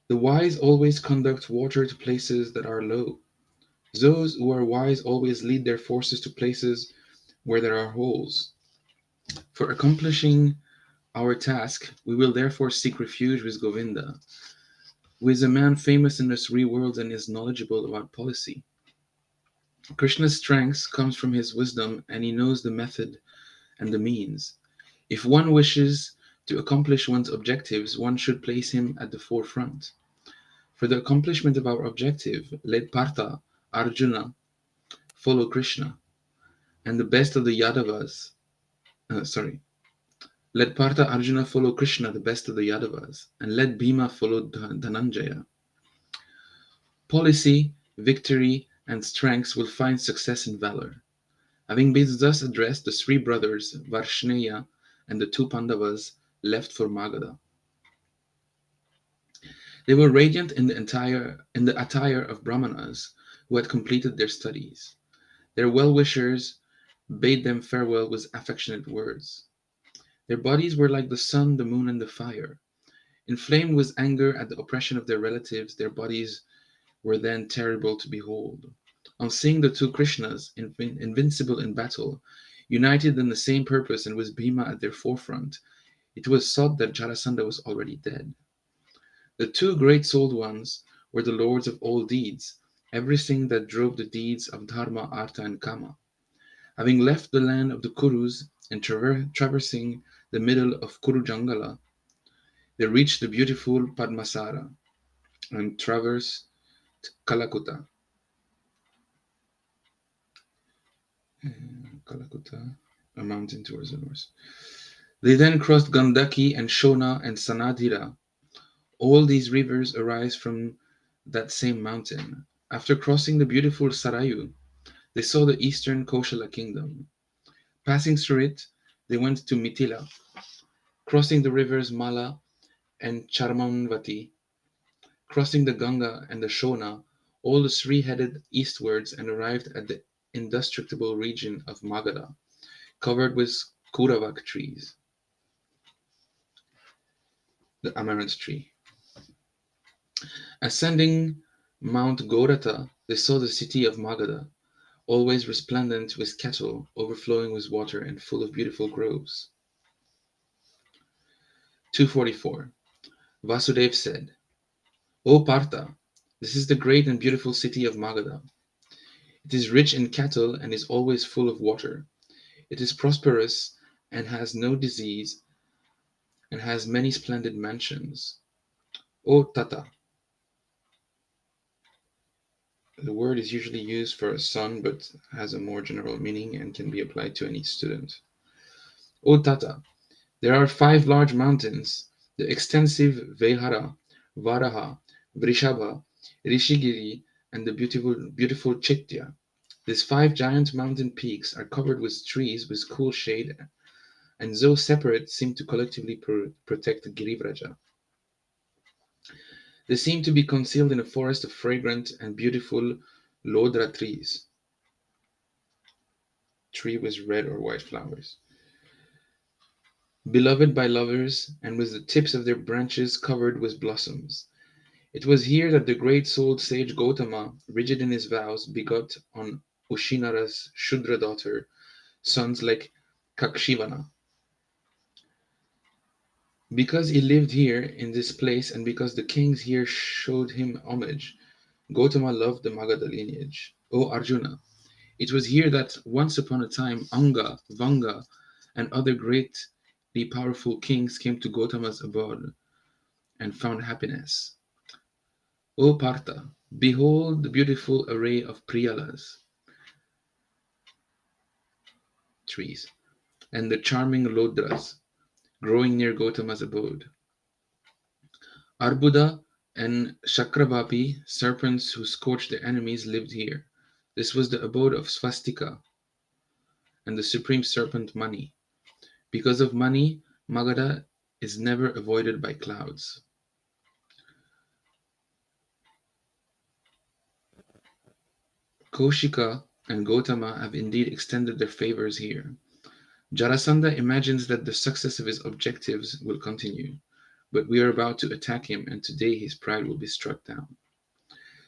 Speaker 4: The wise always conduct water to places that are low. Those who are wise always lead their forces to places where there are holes. For accomplishing our task, we will therefore seek refuge with Govinda, who is a man famous in the three worlds and is knowledgeable about policy. Krishna's strength comes from his wisdom, and he knows the method and the means. If one wishes to accomplish one's objectives, one should place him at the forefront. For the accomplishment of our objective, let Partha, Arjuna, follow Krishna, and the best of the Yadavas, let Partha Arjuna follow Krishna, the best of the Yadavas, and let Bhima follow Dhananjaya. Policy, victory, and strength will find success in valor. Having been thus addressed, the three brothers, Varshneya, and the two Pandavas left for Magadha. They were radiant in the attire of Brahmanas who had completed their studies. Their well-wishers bade them farewell with affectionate words. Their bodies were like the sun, the moon, and the fire. Inflamed with anger at the oppression of their relatives, their bodies were then terrible to behold. On seeing the two Krishnas, invincible in battle, united in the same purpose and with Bhima at their forefront, it was thought that Jarasandha was already dead. The two great-souled ones were the lords of all deeds, everything that drove the deeds of Dharma, Artha, and Kama. Having left the land of the Kurus and traversing the middle of Kuru Jangala, they reached the beautiful Padmasara and traversed Kalakuta. Kalakuta, a mountain towards the north. They then crossed Gandaki and Shona and Sanadhira. All these rivers arise from that same mountain. After crossing the beautiful Sarayu, they saw the eastern Koshala kingdom. Passing through it, they went to Mithila, crossing the rivers Mala and Charmanvati, crossing the Ganga and the Shona, all the three headed eastwards and arrived at the indestructible region of Magadha, covered with Kuravak trees, the amaranth tree. Ascending Mount Gaurata, they saw the city of Magadha, always resplendent with cattle, overflowing with water, and full of beautiful groves. 244. Vasudev said, O Partha, this is the great and beautiful city of Magadha. It is rich in cattle and is always full of water. It is prosperous and has no disease and has many splendid mansions. O Tata, the word is usually used for a son but has a more general meaning and can be applied to any student. O Tata, there are 5 large mountains, the extensive Vehara, Varaha, Vrishabha, Rishigiri, and the beautiful Chaitya. These 5 giant mountain peaks are covered with trees with cool shade, and though separate, seem to collectively protect Girivraja. They seem to be concealed in a forest of fragrant and beautiful Lodra trees, tree with red or white flowers, beloved by lovers, and with the tips of their branches covered with blossoms. It was here that the great-souled sage Gautama, rigid in his vows, begot on Ushinara's Shudra daughter sons like Kakshivana. Because he lived here in this place and because the kings here showed him homage, Gautama loved the Magadha lineage. O Arjuna, it was here that once upon a time Anga, Vanga, and other greatly powerful kings came to Gautama's abode and found happiness. O Partha, behold the beautiful array of Priyalas, trees, and the charming Lodras growing near Gautama's abode. Arbuda and Chakrabapi, serpents who scorched their enemies, lived here. This was the abode of Swastika and the supreme serpent Mani. Because of Mani, Magadha is never avoided by clouds. Kaushika and Gautama have indeed extended their favors here. Jarasandha imagines that the success of his objectives will continue, but we are about to attack him, and today his pride will be struck down.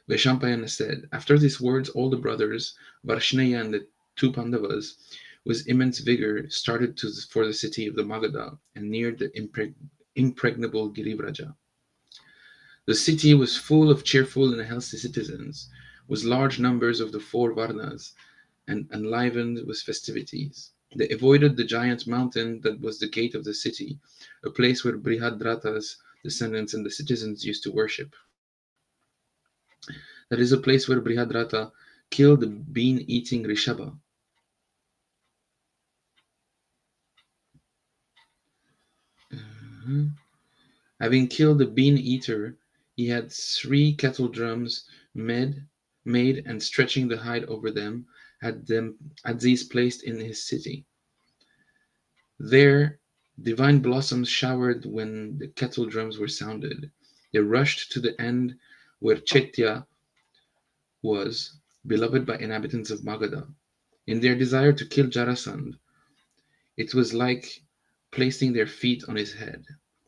Speaker 4: Vaishampayana said, after these words, all the brothers, Varshnaya and the 2 Pandavas, with immense vigor, started for the city of the Magadha and neared the impregnable Girivraja. The city was full of cheerful and healthy citizens, with large numbers of the 4 Varnas, and enlivened with festivities. They avoided the giant mountain that was the gate of the city, a place where Brihadrata's descendants and the citizens used to worship. That is a place where Brihadrata killed the bean-eating Rishabha. Having killed the bean-eater, he had 3 kettle drums made, and stretching the hide over them, had these placed in his city. There, divine blossoms showered when the kettle drums were sounded. They rushed to the end where Chaitya was, beloved by inhabitants of Magadha. In their desire to kill Jarasandh, it was like placing their feet on his head.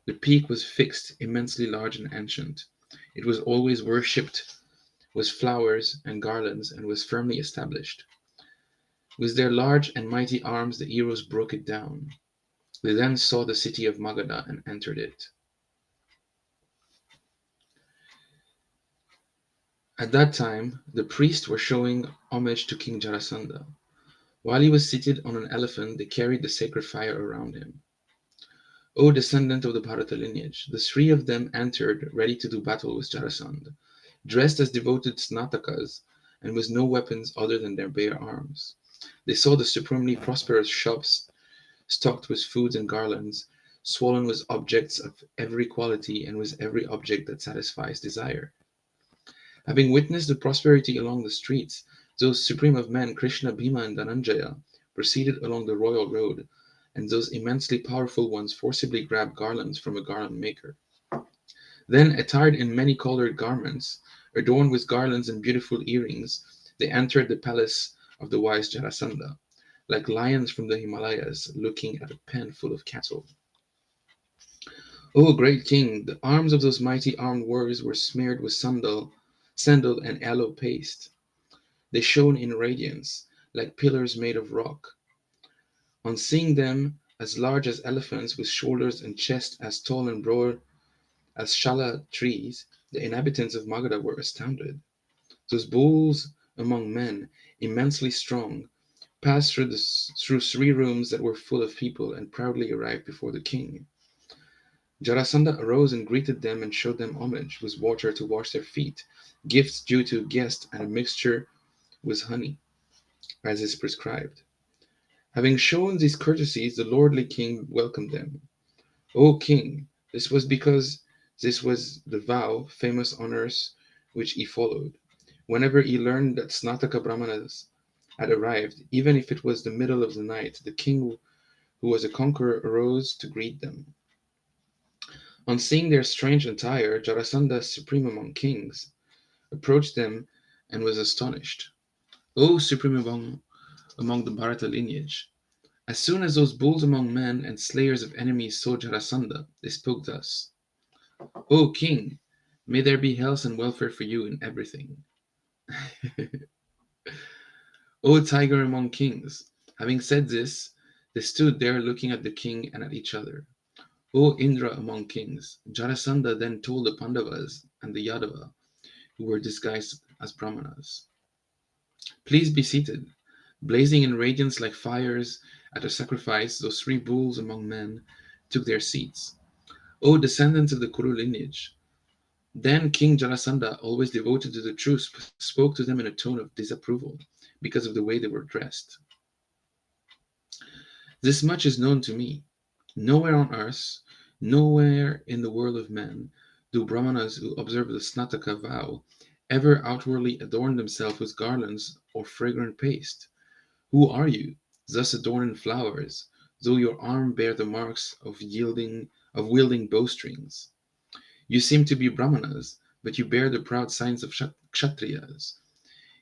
Speaker 4: The peak was fixed, immensely large and ancient. It was always worshipped with flowers and garlands and was firmly established. With their large and mighty arms, the heroes broke it down. They then saw the city of Magadha and entered it. At that time, the priests were showing homage to King Jarasandha. While he was seated on an elephant, they carried the sacred fire around him. O descendant of the Bharata lineage, the 3 of them entered, ready to do battle with Jarasandha, dressed as devoted Snatakas, and with no weapons other than their bare arms. They saw the supremely prosperous shops stocked with foods and garlands, swollen with objects of every quality and with every object that satisfies desire. Having witnessed the prosperity along the streets, those supreme of men, Krishna, Bhima, and Dhananjaya, proceeded along the royal road, and those immensely powerful ones forcibly grabbed garlands from a garland maker. Then, attired in many colored garments, adorned with garlands and beautiful earrings, they entered the palace of the wise Jarasandha, like lions from the Himalayas looking at a pen full of cattle. O great king, the arms of those mighty armed warriors were smeared with sandal and aloe paste. They shone in radiance, like pillars made of rock. On seeing them, as large as elephants, with shoulders and chest as tall and broad as shala trees, the inhabitants of Magadha were astounded. Those bulls among men, immensely strong, passed through 3 rooms that were full of people and proudly arrived before the king. Jarasandha arose and greeted them and showed them homage, with water to wash their feet, gifts due to guests, and a mixture with honey, as is prescribed. Having shown these courtesies, the lordly king welcomed them. O king, this was because this was the vow, famous honors, which he followed. Whenever he learned that Snataka Brahmanas had arrived, even if it was the middle of the night, the king, who was a conqueror, arose to greet them. On seeing their strange attire, Jarasandha, supreme among kings, approached them and was astonished. O supreme among the Bharata lineage, as soon as those bulls among men and slayers of enemies saw Jarasandha, they spoke thus: O king, may there be health and welfare for you in everything. O tiger among kings! Having said this, they stood there looking at the king and at each other. O Indra among kings! Jarasandha then told the Pandavas and the Yadava, who were disguised as Brahmanas. Please be seated. Blazing in radiance like fires at a sacrifice, those 3 bulls among men took their seats. O descendants of the Kuru lineage! Then King Jarasandha, always devoted to the truth, spoke to them in a tone of disapproval because of the way they were dressed. This much is known to me. Nowhere on earth, nowhere in the world of men, do Brahmanas who observe the Snataka vow ever outwardly adorn themselves with garlands or fragrant paste. Who are you, thus adorned in flowers, though your arm bear the marks of wielding bowstrings? You seem to be Brahmanas, but you bear the proud signs of Kshatriyas.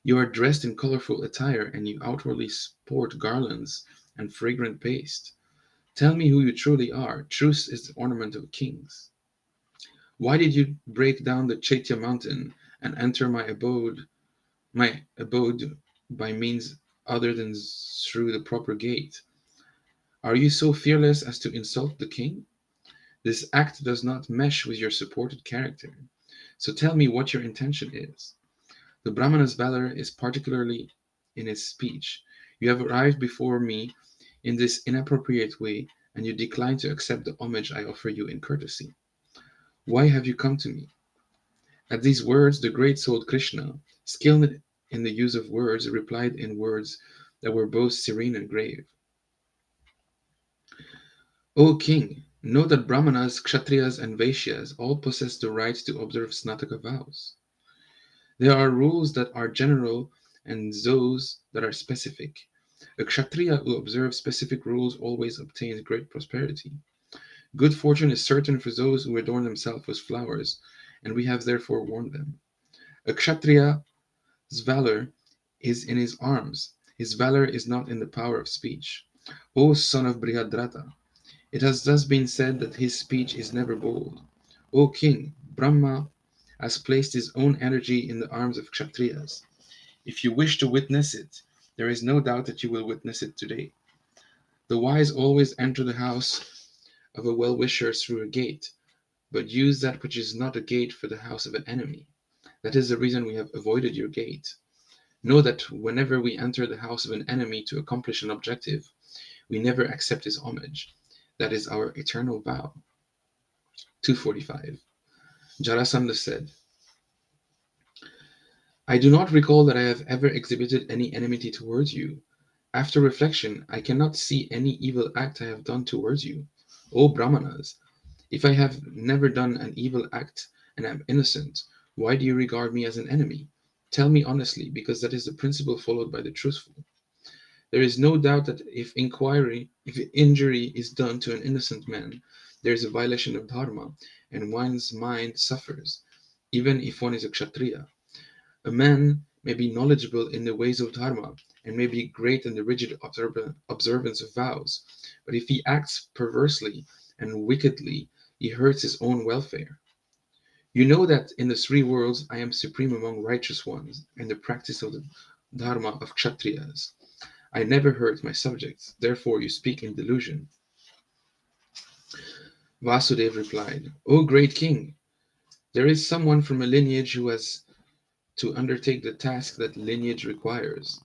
Speaker 4: You are dressed in colorful attire, and you outwardly sport garlands and fragrant paste. Tell me who you truly are. Truth is the ornament of kings. Why did you break down the Chaitya mountain and enter my abode by means other than through the proper gate? Are you so fearless as to insult the king? This act does not mesh with your supported character. So tell me what your intention is. The Brahmana's valor is particularly in his speech. You have arrived before me in this inappropriate way, and you decline to accept the homage I offer you in courtesy. Why have you come to me? At these words, the great soul Krishna, skilled in the use of words, replied in words that were both serene and grave. O king, know that Brahmanas, Kshatriyas, and Vaishyas all possess the right to observe Snataka vows. There are rules that are general and those that are specific. A Kshatriya who observes specific rules always obtains great prosperity. Good fortune is certain for those who adorn themselves with flowers, and we have therefore warned them. A Kshatriya's valor is in his arms. His valor is not in the power of speech. O son of Brihadrata, it has thus been said that his speech is never bold. O king, Brahma has placed his own energy in the arms of Kshatriyas. If you wish to witness it, there is no doubt that you will witness it today. The wise always enter the house of a well-wisher through a gate, but use that which is not a gate for the house of an enemy. That is the reason we have avoided your gate. Know that whenever we enter the house of an enemy to accomplish an objective, we never accept his homage. That is our eternal vow. 245. Jarasandha said, I do not recall that I have ever exhibited any enmity towards you. After reflection, I cannot see any evil act I have done towards you. O Brahmanas, if I have never done an evil act and am innocent, why do you regard me as an enemy? Tell me honestly, because that is the principle followed by the truthful. There is no doubt that if injury is done to an innocent man, there is a violation of dharma, and one's mind suffers, even if one is a kshatriya. A man may be knowledgeable in the ways of dharma, and may be great in the rigid observance of vows, but if he acts perversely and wickedly, he hurts his own welfare. You know that in the three worlds I am supreme among righteous ones, and the practice of the dharma of kshatriyas. I never hurt my subjects, therefore you speak in delusion. Vasudeva replied, O great king, there is someone from a lineage who has to undertake the task that lineage requires.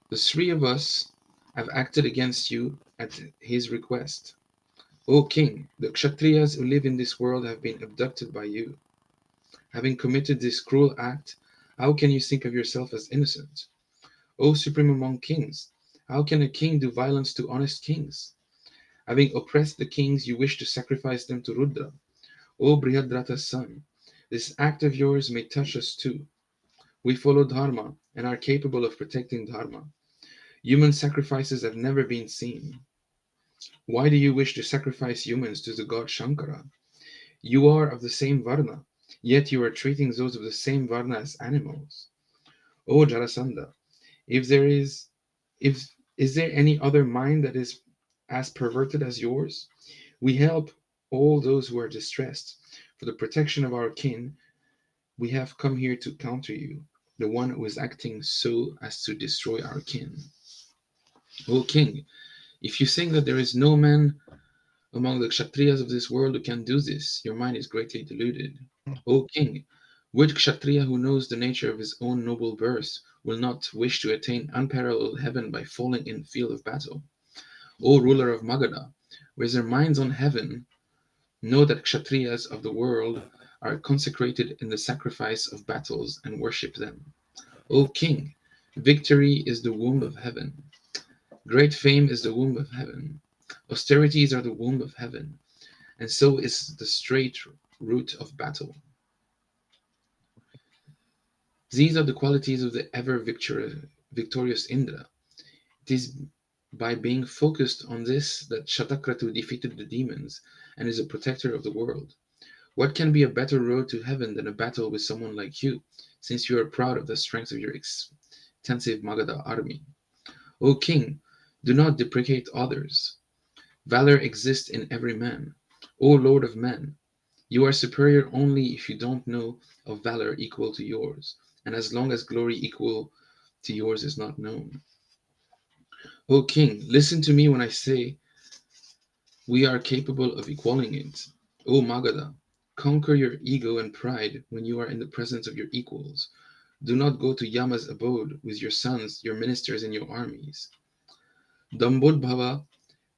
Speaker 4: The three of us have acted against you at his request. O king, the kshatriyas who live in this world have been abducted by you. Having committed this cruel act, how can you think of yourself as innocent? O supreme among kings, how can a king do violence to honest kings? Having oppressed the kings, you wish to sacrifice them to Rudra. O Brihadrata's son, this act of yours may touch us too. We follow Dharma and are capable of protecting Dharma. Human sacrifices have never been seen. Why do you wish to sacrifice humans to the god Shankara? You are of the same Varna, yet you are treating those of the same Varna as animals. O Jarasandha, if there is if is there any other mind that is as perverted as yours? We help all those who are distressed. For the protection of our kin, we have come here to counter you, the one who is acting so as to destroy our kin. O king, if you think that there is no man among the kshatriyas of this world who can do this, your mind is greatly deluded. O king, which kshatriya who knows the nature of his own noble birth will not wish to attain unparalleled heaven by falling in the field of battle? O ruler of Magadha, with their minds on heaven, know that kshatriyas of the world are consecrated in the sacrifice of battles and worship them. O king, victory is the womb of heaven. Great fame is the womb of heaven. Austerities are the womb of heaven, and so is the straight route of battle. These are the qualities of the ever victorious Indra. It is by being focused on this that Shatakratu defeated the demons and is a protector of the world. What can be a better road to heaven than a battle with someone like you, since you are proud of the strength of your extensive Magadha army? O king, do not deprecate others. Valor exists in every man. O lord of men, you are superior only if you don't know of valor equal to yours, and as long as glory equal to yours is not known. O king, listen to me when I say we are capable of equaling it. O Magadha, conquer your ego and pride when you are in the presence of your equals. Do not go to Yama's abode with your sons, your ministers, and your armies. Dambodbhava,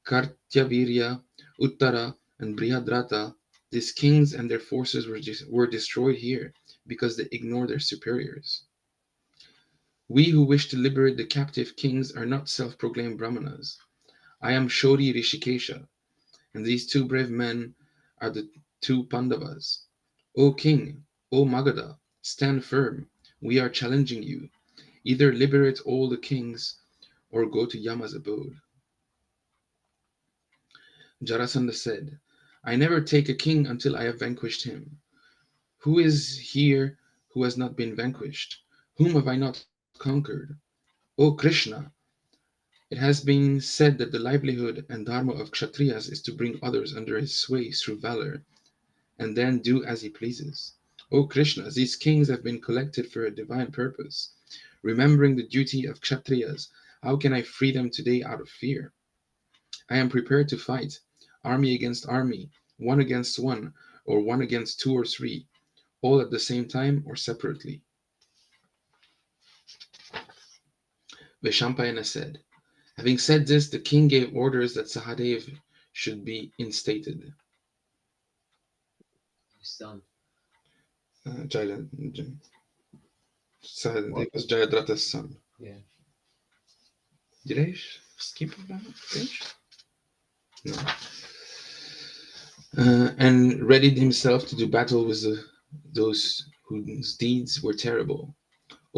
Speaker 4: Kartyavirya, Uttara, and Brihadrata, these kings and their forces were destroyed here because they ignored their superiors. We who wish to liberate the captive kings are not self-proclaimed brahmanas. I am Shori Rishikesha, and these two brave men are the two Pandavas. O king, O Magadha, stand firm. We are challenging you. Either liberate all the kings or go to Yama's abode. Jarasandha said, I never take a king until I have vanquished him. Who is here who has not been vanquished? Whom have I not conquered? O Krishna, it has been said that the livelihood and dharma of kshatriyas is to bring others under his sway through valor, and then do as he pleases. O Krishna, these kings have been collected for a divine purpose. Remembering the duty of kshatriyas, how can I free them today out of fear? I am prepared to fight, army against army, one against one, or one against two or three, all at the same time or separately. Vaishampayana said. Having said this, the king gave orders that Sahadev should be instated.
Speaker 1: Son.
Speaker 4: Sahadev was Jayadratha's son.
Speaker 1: Yeah.
Speaker 4: Did I skip that page? No. And readied himself to do battle with those whose deeds were terrible.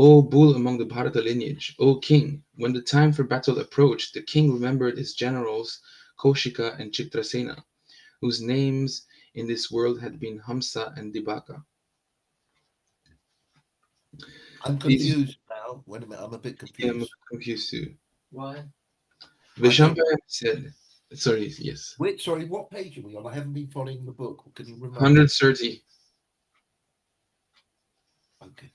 Speaker 4: O bull among the Bharata lineage, O king, when the time for battle approached, the king remembered his generals Kaushika and Chitrasena, whose names in this world had been Hamsa and Dibaka.
Speaker 2: I'm
Speaker 4: These,
Speaker 2: confused now. Wait a minute, I'm a bit
Speaker 4: yeah, I'm
Speaker 2: confused.
Speaker 4: confused too.
Speaker 1: Why?
Speaker 2: I don't.
Speaker 4: Vishampaya said, sorry, yes,
Speaker 2: Wait, sorry, what page are we on? I haven't been following the book. Can you remind me?
Speaker 4: 130.
Speaker 2: Okay.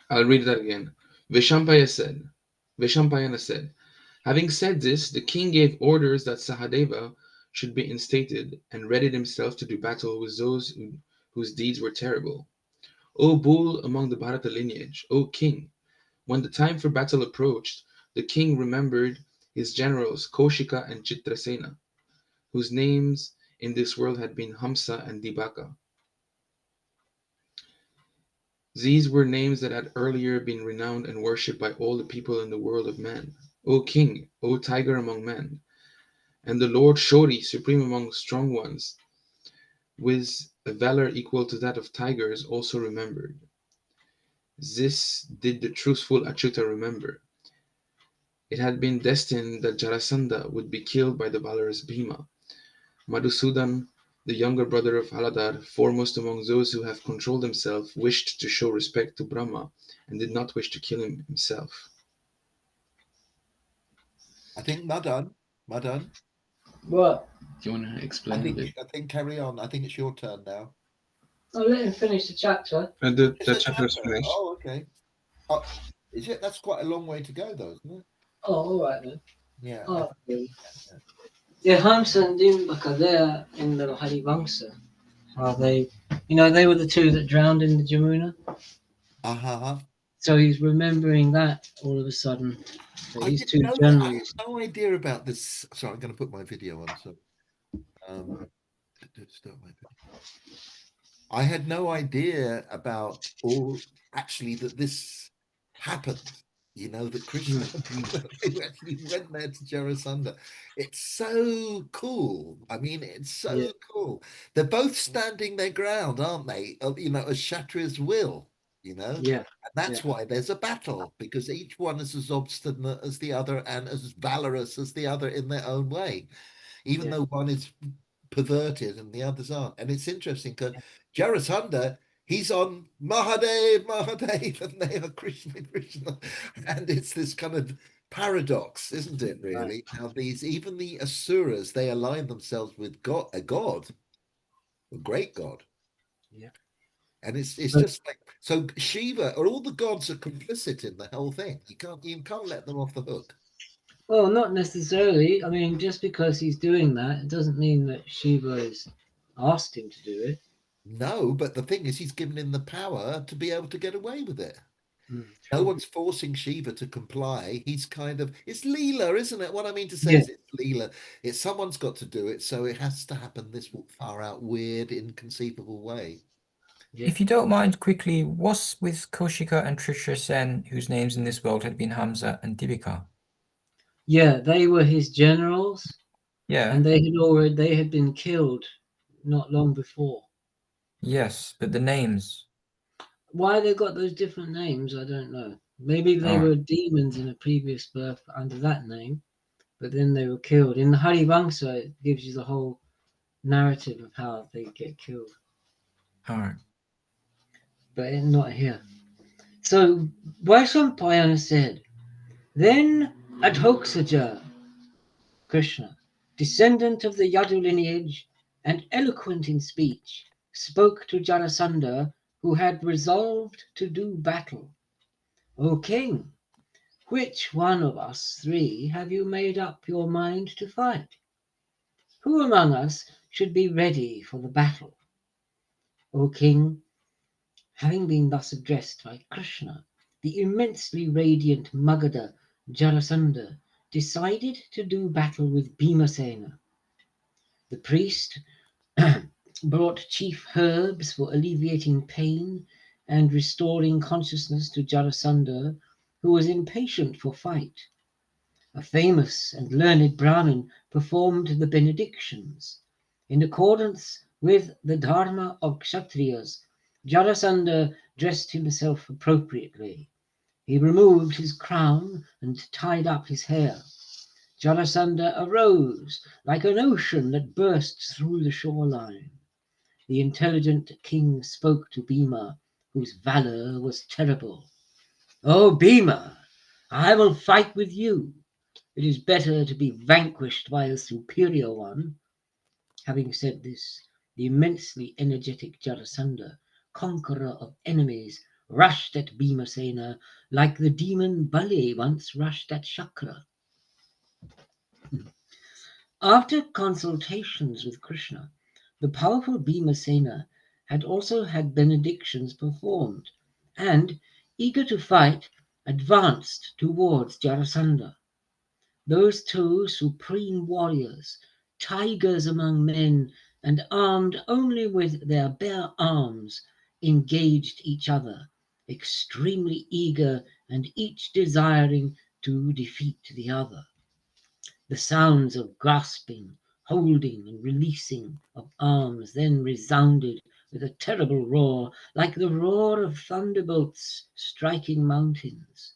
Speaker 4: I'll read that again. Vishampayana said, having said this, the king gave orders that Sahadeva should be instated and readied himself to do battle with those whose deeds were terrible. O bull among the Bharata lineage, O king, when the time for battle approached, the king remembered his generals Kaushika and Chitrasena, whose names in this world had been Hamsa and Dibaka. These were names that had earlier been renowned and worshipped by all the people in the world of men. O king, O tiger among men, and the Lord Shori, supreme among strong ones, with a valor equal to that of tigers, also remembered. This did the truthful Achyuta remember. It had been destined that Jarasandha would be killed by the valorous Bhima. Madhusudan, the younger brother of Haladar, foremost among those who have controlled himself, wished to show respect to Brahma and did not wish to kill him himself.
Speaker 2: I think Madan.
Speaker 1: What?
Speaker 4: Do you want to explain a bit?
Speaker 2: I think carry on. I think it's your turn now.
Speaker 1: Oh, let him finish the chapter.
Speaker 2: It's
Speaker 4: The
Speaker 2: a
Speaker 4: chapter is
Speaker 2: chapter.
Speaker 4: finished.
Speaker 2: Oh, okay. Oh, is it? That's quite a long way to go, though, isn't it?
Speaker 1: Oh, all right then.
Speaker 2: Yeah.
Speaker 1: Oh, yeah, Hamsa and Dimbaka, they're in the Harivamsa. Are they? They were the two that drowned in the Jamuna.
Speaker 2: Uh-huh.
Speaker 1: So he's remembering that all of a sudden. So
Speaker 2: I
Speaker 1: these
Speaker 2: didn't
Speaker 1: two
Speaker 2: know that. I had
Speaker 1: generals.
Speaker 2: no idea about this. Sorry, I'm going to put my video on. So, um, start my video. I had no idea about all actually that this happened. That Krishna actually went there to Jarasandha. It's so cool. I mean, it's
Speaker 1: Yeah,
Speaker 2: so cool. They're both standing their ground, aren't they? As Kshatriyas will,
Speaker 1: yeah,
Speaker 2: And that's why there's a battle, because each one is as obstinate as the other and as valorous as the other in their own way, even
Speaker 1: yeah,
Speaker 2: though one is perverted and the others aren't. And it's interesting because Jarasandha, he's on Mahadev, Mahadev, and they are Krishna, Krishna. And it's this kind of paradox, isn't it,
Speaker 1: right.
Speaker 2: really? How even the Asuras, they align themselves with God, a great God.
Speaker 1: Yeah.
Speaker 2: And it's
Speaker 1: But,
Speaker 2: just like, so Shiva, or all the gods are complicit in the whole thing. You can't let them off the hook.
Speaker 1: well, not necessarily. I mean, just because he's doing that, it doesn't mean that Shiva has asked him to do it.
Speaker 2: No, but the thing is, he's given him the power to be able to get away with it. No
Speaker 1: True.
Speaker 2: one's forcing Shiva to comply. He's it's Leela, isn't it? What I mean to say
Speaker 1: Yeah,
Speaker 2: is it's Leela. It's someone's got to do it, so it has to happen this far out, weird, inconceivable way.
Speaker 1: yeah.
Speaker 3: If you don't mind, quickly, what's with Kaushika and Trisha Sen, whose names in this world had been Hamza and Dibika?
Speaker 1: Yeah, they were his generals,
Speaker 3: Yeah,
Speaker 1: and they had been killed not long before.
Speaker 3: yes, but the names.
Speaker 1: Why they got those different names, I don't know. Maybe they
Speaker 3: Oh,
Speaker 1: were demons in a previous birth under that name, but then they were killed. In the Harivamsa, it gives you the whole narrative of how they get killed,
Speaker 3: all right.
Speaker 1: but not here. So Vaishampayana said, then Adhoksaja, Krishna, descendant of the Yadu lineage and eloquent in speech, spoke to Jarasandha, who had resolved to do battle. O king, which one of us three have you made up your mind to fight? Who among us should be ready for the battle? O king, having been thus addressed by Krishna, the immensely radiant Magadha Jarasandha decided to do battle with Bhimasena. The priest brought chief herbs for alleviating pain and restoring consciousness to Jarasandha, who was impatient for fight. A famous and learned Brahmin performed the benedictions. In accordance with the dharma of Kshatriyas, Jarasandha dressed himself appropriately. He removed his crown and tied up his hair. Jarasandha arose like an ocean that bursts through the shoreline. The intelligent king spoke to Bhima, whose valour was terrible. "O Bhima, I will fight with you. It is better to be vanquished by a superior one." Having said this, the immensely energetic Jarasandha, conqueror of enemies, rushed at Bhimasena like the demon Bali once rushed at Shakra. After consultations with Krishna, the powerful Bhimasena had also had benedictions performed, and, eager to fight, advanced towards Jarasandha. Those two supreme warriors, tigers among men, and armed only with their bare arms, engaged each other, extremely eager and each desiring to defeat the other. The sounds of grasping, holding, and releasing of arms then resounded with a terrible roar, like the roar of thunderbolts striking mountains.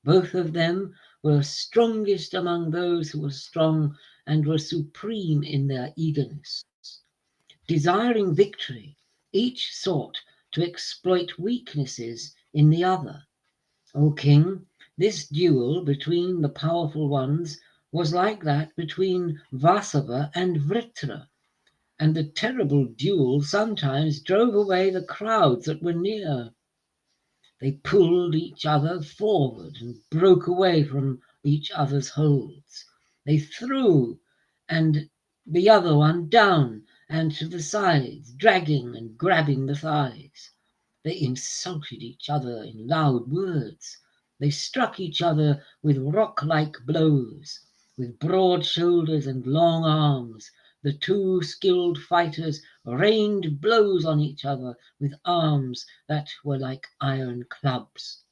Speaker 1: Both of them were strongest among those who were strong and were supreme in their eagerness. Desiring victory, each sought to exploit weaknesses in the other. O king, this duel between the powerful ones was like that between Vasava and Vritra, and the terrible duel sometimes drove away the crowds that were near. They pulled each other forward and broke away from each other's holds. They threw and the other one down and to the sides, dragging and grabbing the thighs. They insulted each other in loud words. They struck each other with rock-like blows. With broad shoulders and long arms, the two skilled fighters rained blows on each other with arms that were like iron clubs.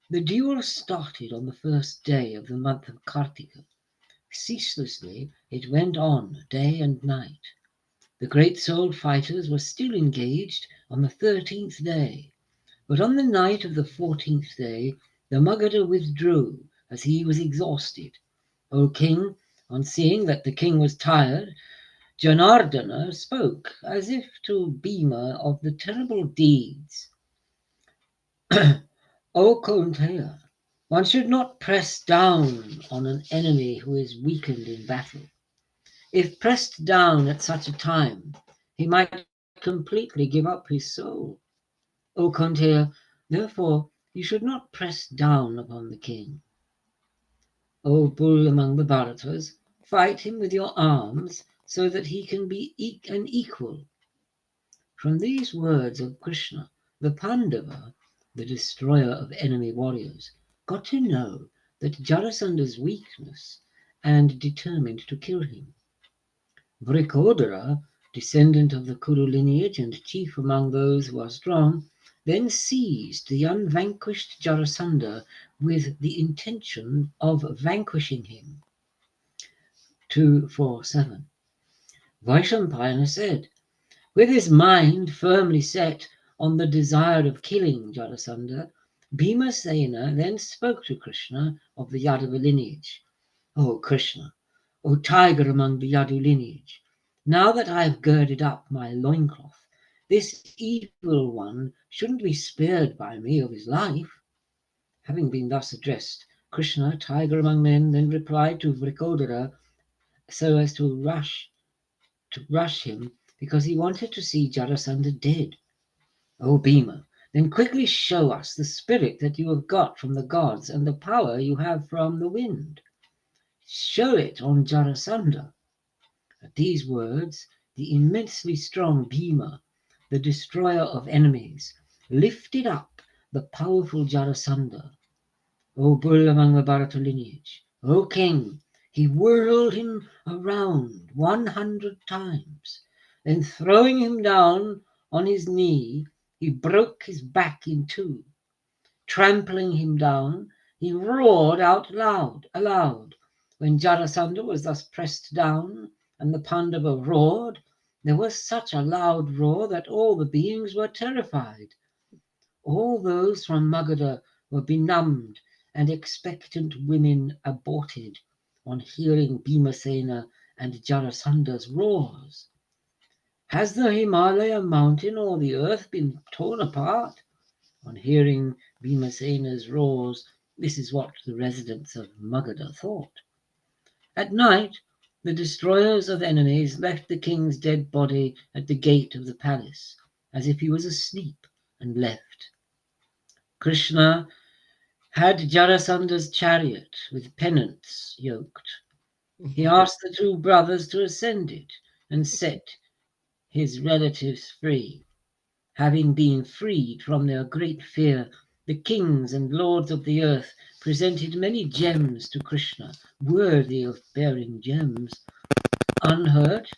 Speaker 1: The duel started on the first day of the month of Kartika. Ceaselessly it went on day and night. The great-souled fighters were still engaged on the 13th day, but on the night of the 14th day the Magadha withdrew as he was exhausted. O king, on seeing that the king was tired, Janardana spoke as if to Bhima of the terrible deeds. O Kaunteya, one should not press down on an enemy who is weakened in battle. If pressed down at such a time, he might completely give up his soul. O Kaunteya, therefore you should not press down upon the king. O bull among the Bharatas, fight him with your arms so that he can be an equal. From these words of Krishna, the Pandava, the destroyer of enemy warriors, got to know that Jarasandha's weakness and determined to kill him. Vrikodara, descendant of the Kuru lineage and chief among those who are strong, then seized the unvanquished Jarasandha with the intention of vanquishing him. 247. Vaishampayana said, with his mind firmly set on the desire of killing Jarasandha, Bhimasena then spoke to Krishna of the Yadava lineage. O Krishna, O tiger among the Yadu lineage, now that I have girded up my loincloth, this evil one shouldn't be spared by me of his life. Having been thus addressed, Krishna, tiger among men, then replied to Vrikodara so as to rush him because he wanted to see Jarasandha dead. O Bhima, then quickly show us the spirit that you have got from the gods and the power you have from the wind. Show it on Jarasandha. At these words, the immensely strong Bhima, the destroyer of enemies, lifted up the powerful Jarasandha. O bull among the Bharata lineage, O king, he whirled him around 100 times. Then throwing him down on his knee, he broke his back in two. Trampling him down, he roared out aloud. When Jarasandha was thus pressed down, and the Pandava roared, there was such a loud roar that all the beings were terrified. All those from Magadha were benumbed, and expectant women aborted on hearing Bhimasena and Jarasanda's roars. Has the Himalaya mountain or the earth been torn apart? On hearing Bhimasena's roars, this is what the residents of Magadha thought. At night, the destroyers of enemies left the king's dead body at the gate of the palace, as if he was asleep, and left. Krishna had Jarasanda's chariot with pennants yoked. He asked the two brothers to ascend it and set his relatives free. Having been freed from their great fear, the kings and lords of the earth presented many gems to Krishna, worthy of bearing gems. Unhurt,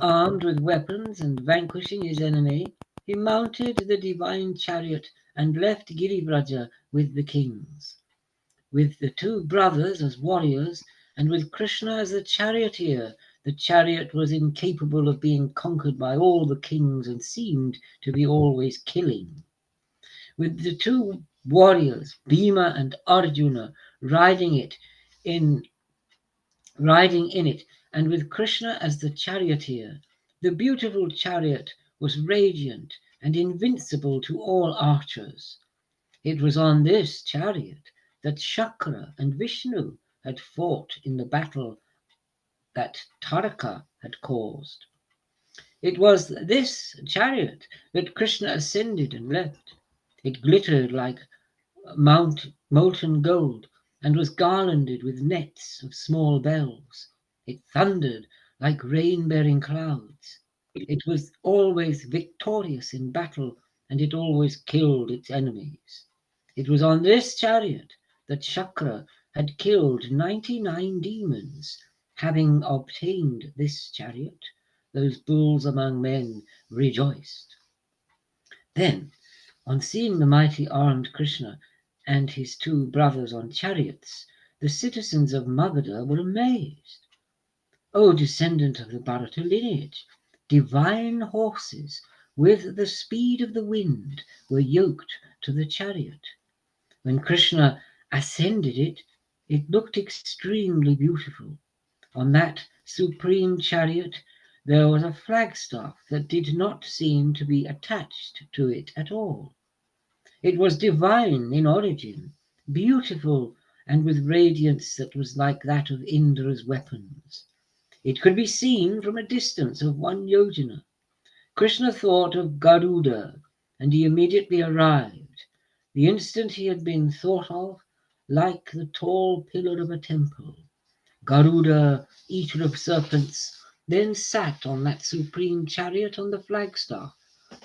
Speaker 1: armed with weapons and vanquishing his enemy, he mounted the divine chariot and left Girivraja with the kings. With the two brothers as warriors, and with Krishna as the charioteer, the chariot was incapable of being conquered by all the kings and seemed to be always killing. With the two warriors, Bhima and Arjuna, in riding in it, and with Krishna as the charioteer, the beautiful chariot was radiant and invincible to all archers. It was on this chariot that Shakra and Vishnu had fought in the battle that Taraka had caused. It was this chariot that Krishna ascended and left. It glittered like molten gold and was garlanded with nets of small bells. It thundered like rain-bearing clouds. It was always victorious in battle, and it always killed its enemies. It was on this chariot that Shakra had killed 99 demons. Having obtained this chariot, those bulls among men rejoiced. Then, on seeing the mighty armed Krishna and his two brothers on chariots, the citizens of Magadha were amazed. O descendant of the Bharata lineage, divine horses with the speed of the wind were yoked to the chariot. When Krishna ascended it, it looked extremely beautiful. On that supreme chariot there was a flagstaff that did not seem to be attached to it at all. It was divine in origin, beautiful, and with radiance that was like that of Indra's weapons. It could be seen from a distance of 1 yojana. Krishna thought of Garuda, and he immediately arrived. The instant he had been thought of, like the tall pillar of a temple, Garuda, eater of serpents, then sat on that supreme chariot on the flagstaff,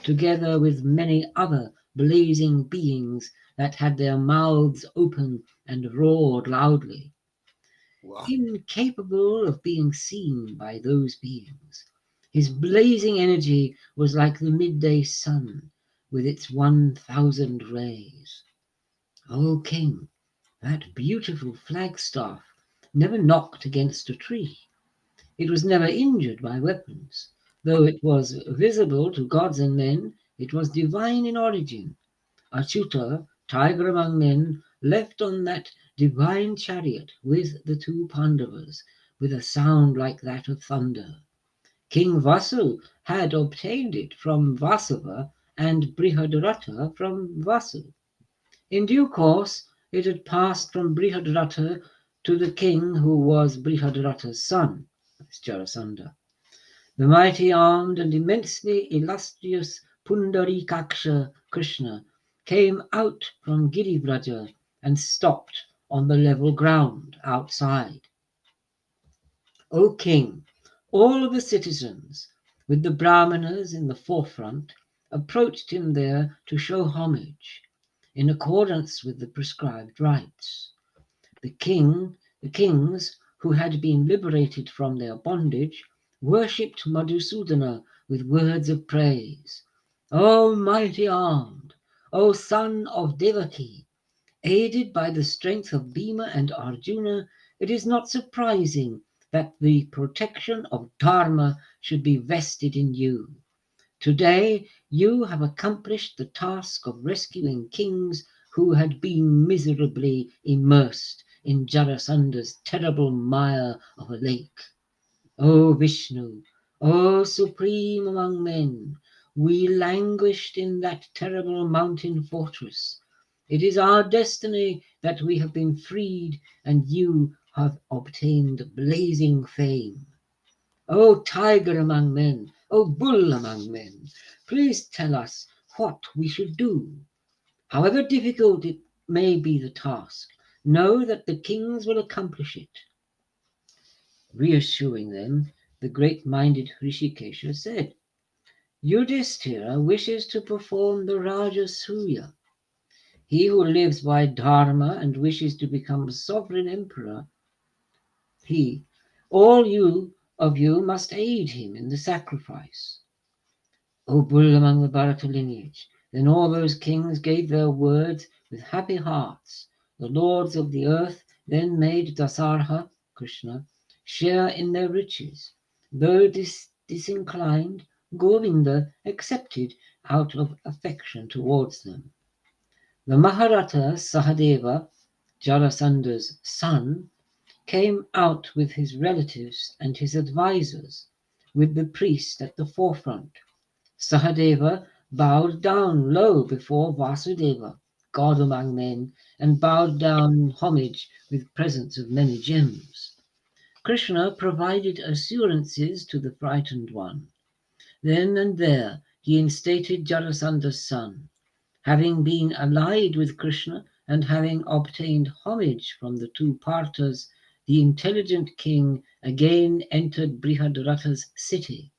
Speaker 1: together with many other blazing beings that had their mouths open and roared loudly.
Speaker 2: Wow.
Speaker 1: Incapable of being seen by those beings, his blazing energy was like the midday sun with its 1,000 rays. O king, that beautiful flagstaff never knocked against a tree. It was never injured by weapons. Though it was visible to gods and men, it was divine in origin. Achyuta, tiger among men, left on that divine chariot with the two Pandavas, with a sound like that of thunder. King Vasu had obtained it from Vasava and Brihadrata from Vasu. In due course, it had passed from Brihadrata to the king who was Brihadrata's son, Jarasandha. The mighty armed and immensely illustrious Pundarikaksha Krishna came out from Girivraja and stopped on the level ground outside. O king, all of the citizens, with the Brahmanas in the forefront, approached him there to show homage, in accordance with the prescribed rites. The kings who had been liberated from their bondage, worshipped Madhusudana with words of praise. O mighty armed, O son of Devaki, aided by the strength of Bhima and Arjuna, it is not surprising that the protection of Dharma should be vested in you. Today you have accomplished the task of rescuing kings who had been miserably immersed in Jarasanda's terrible mire of a lake. O Vishnu, O supreme among men, we languished in that terrible mountain fortress. It is our destiny that we have been freed, and you have obtained blazing fame. O tiger among men, O bull among men, please tell us what we should do. However difficult it may be the task, know that the kings will accomplish it. Reassuring them, the great-minded Hrishikesha said, Yudhishthira wishes to perform the Rajasuya. He who lives by Dharma and wishes to become a sovereign emperor, all of you must aid him in the sacrifice. O bull among the Bharata lineage, then all those kings gave their words with happy hearts. The lords of the earth then made Dasarha, Krishna, share in their riches. Though disinclined, Govinda accepted out of affection towards them. The Mahabharata Sahadeva, Jarasanda's son, came out with his relatives and his advisors, with the priest at the forefront. Sahadeva bowed down low before Vasudeva, God among men, and bowed down homage with presents of many gems. Krishna provided assurances to the frightened one. Then and there he instated Jarasanda's son. Having been allied with Krishna and having obtained homage from the two Parthas, the intelligent king again entered Brihadrata's city.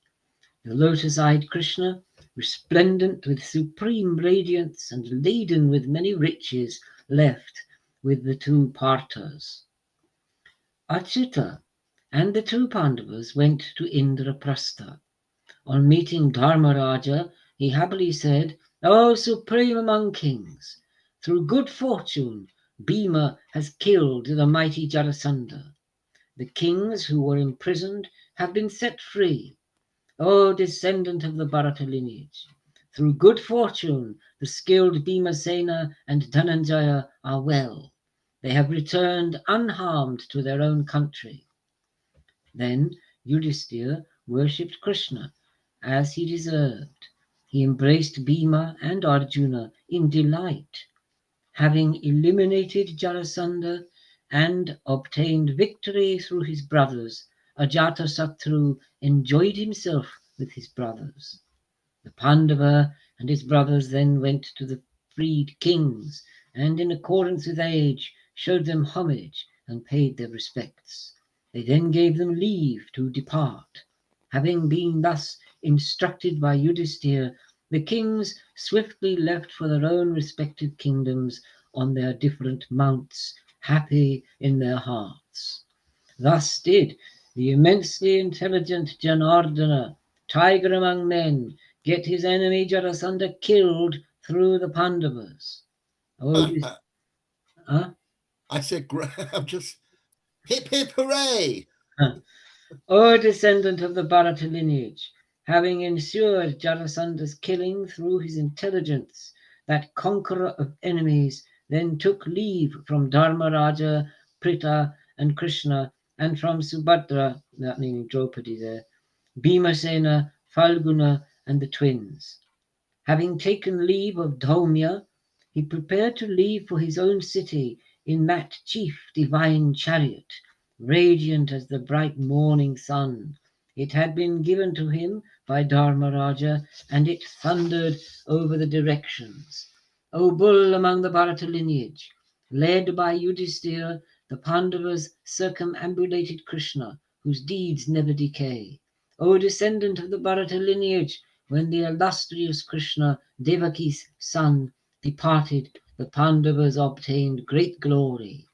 Speaker 1: The lotus-eyed Krishna, resplendent with supreme radiance and laden with many riches, left with the two Parthas. Achyuta and the two Pandavas went to Indraprastha. On meeting Dharmaraja, he happily said, O supreme among kings, through good fortune Bhima has killed the mighty Jarasandha. The kings who were imprisoned have been set free. O descendant of the Bharata lineage, through good fortune the skilled Bhimasena and Dhananjaya are well. They have returned unharmed to their own country. Then Yudhishthira worshipped Krishna as he deserved. He embraced Bhima and Arjuna in delight. Having eliminated Jarasandha and obtained victory through his brothers, Ajatasattu enjoyed himself with his brothers. The Pandava and his brothers then went to the freed kings and, in accordance with age, showed them homage and paid their respects. They then gave them leave to depart. Having been thus instructed by Yudhishthira, the kings swiftly left for their own respective kingdoms on their different mounts, happy in their hearts. Thus did the immensely intelligent Janardana, tiger among men, get his enemy Jarasandha killed through the Pandavas.
Speaker 2: I said, I'm just hip hip hooray!
Speaker 1: O descendant of the Bharata lineage, having ensured Jarasandha's killing through his intelligence, that conqueror of enemies then took leave from Dharmaraja, Pritha, and Krishna, and from Subhadra, that meaning Draupadi there, Bhimasena, Falguna, and the twins. Having taken leave of Dhaumya, he prepared to leave for his own city in that chief divine chariot, radiant as the bright morning sun. It had been given to him by Dharmaraja, and it thundered over the directions. O bull among the Bharata lineage, led by Yudhishthira, the Pandavas circumambulated Krishna, whose deeds never decay. O descendant of the Bharata lineage, when the illustrious Krishna, Devaki's son, departed, the Pandavas obtained great glory.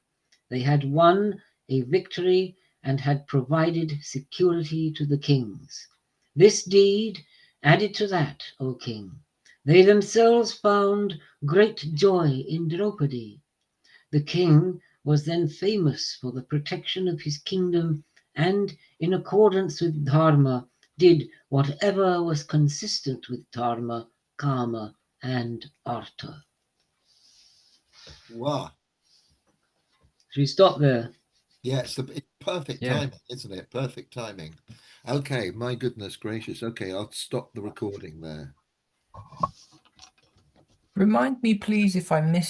Speaker 1: They had won a victory and had provided security to the kings. This deed added to that, O king. They themselves found great joy in Draupadi. The king was then famous for the protection of his kingdom and, in accordance with Dharma, did whatever was consistent with Dharma, Kama, and Artha.
Speaker 2: Wow.
Speaker 1: Should we stop there?
Speaker 2: Yeah, it's perfect
Speaker 3: Yeah.
Speaker 2: timing, isn't it? Perfect timing. Okay, my goodness gracious. Okay, I'll stop the recording there.
Speaker 3: Remind me, please, if I missed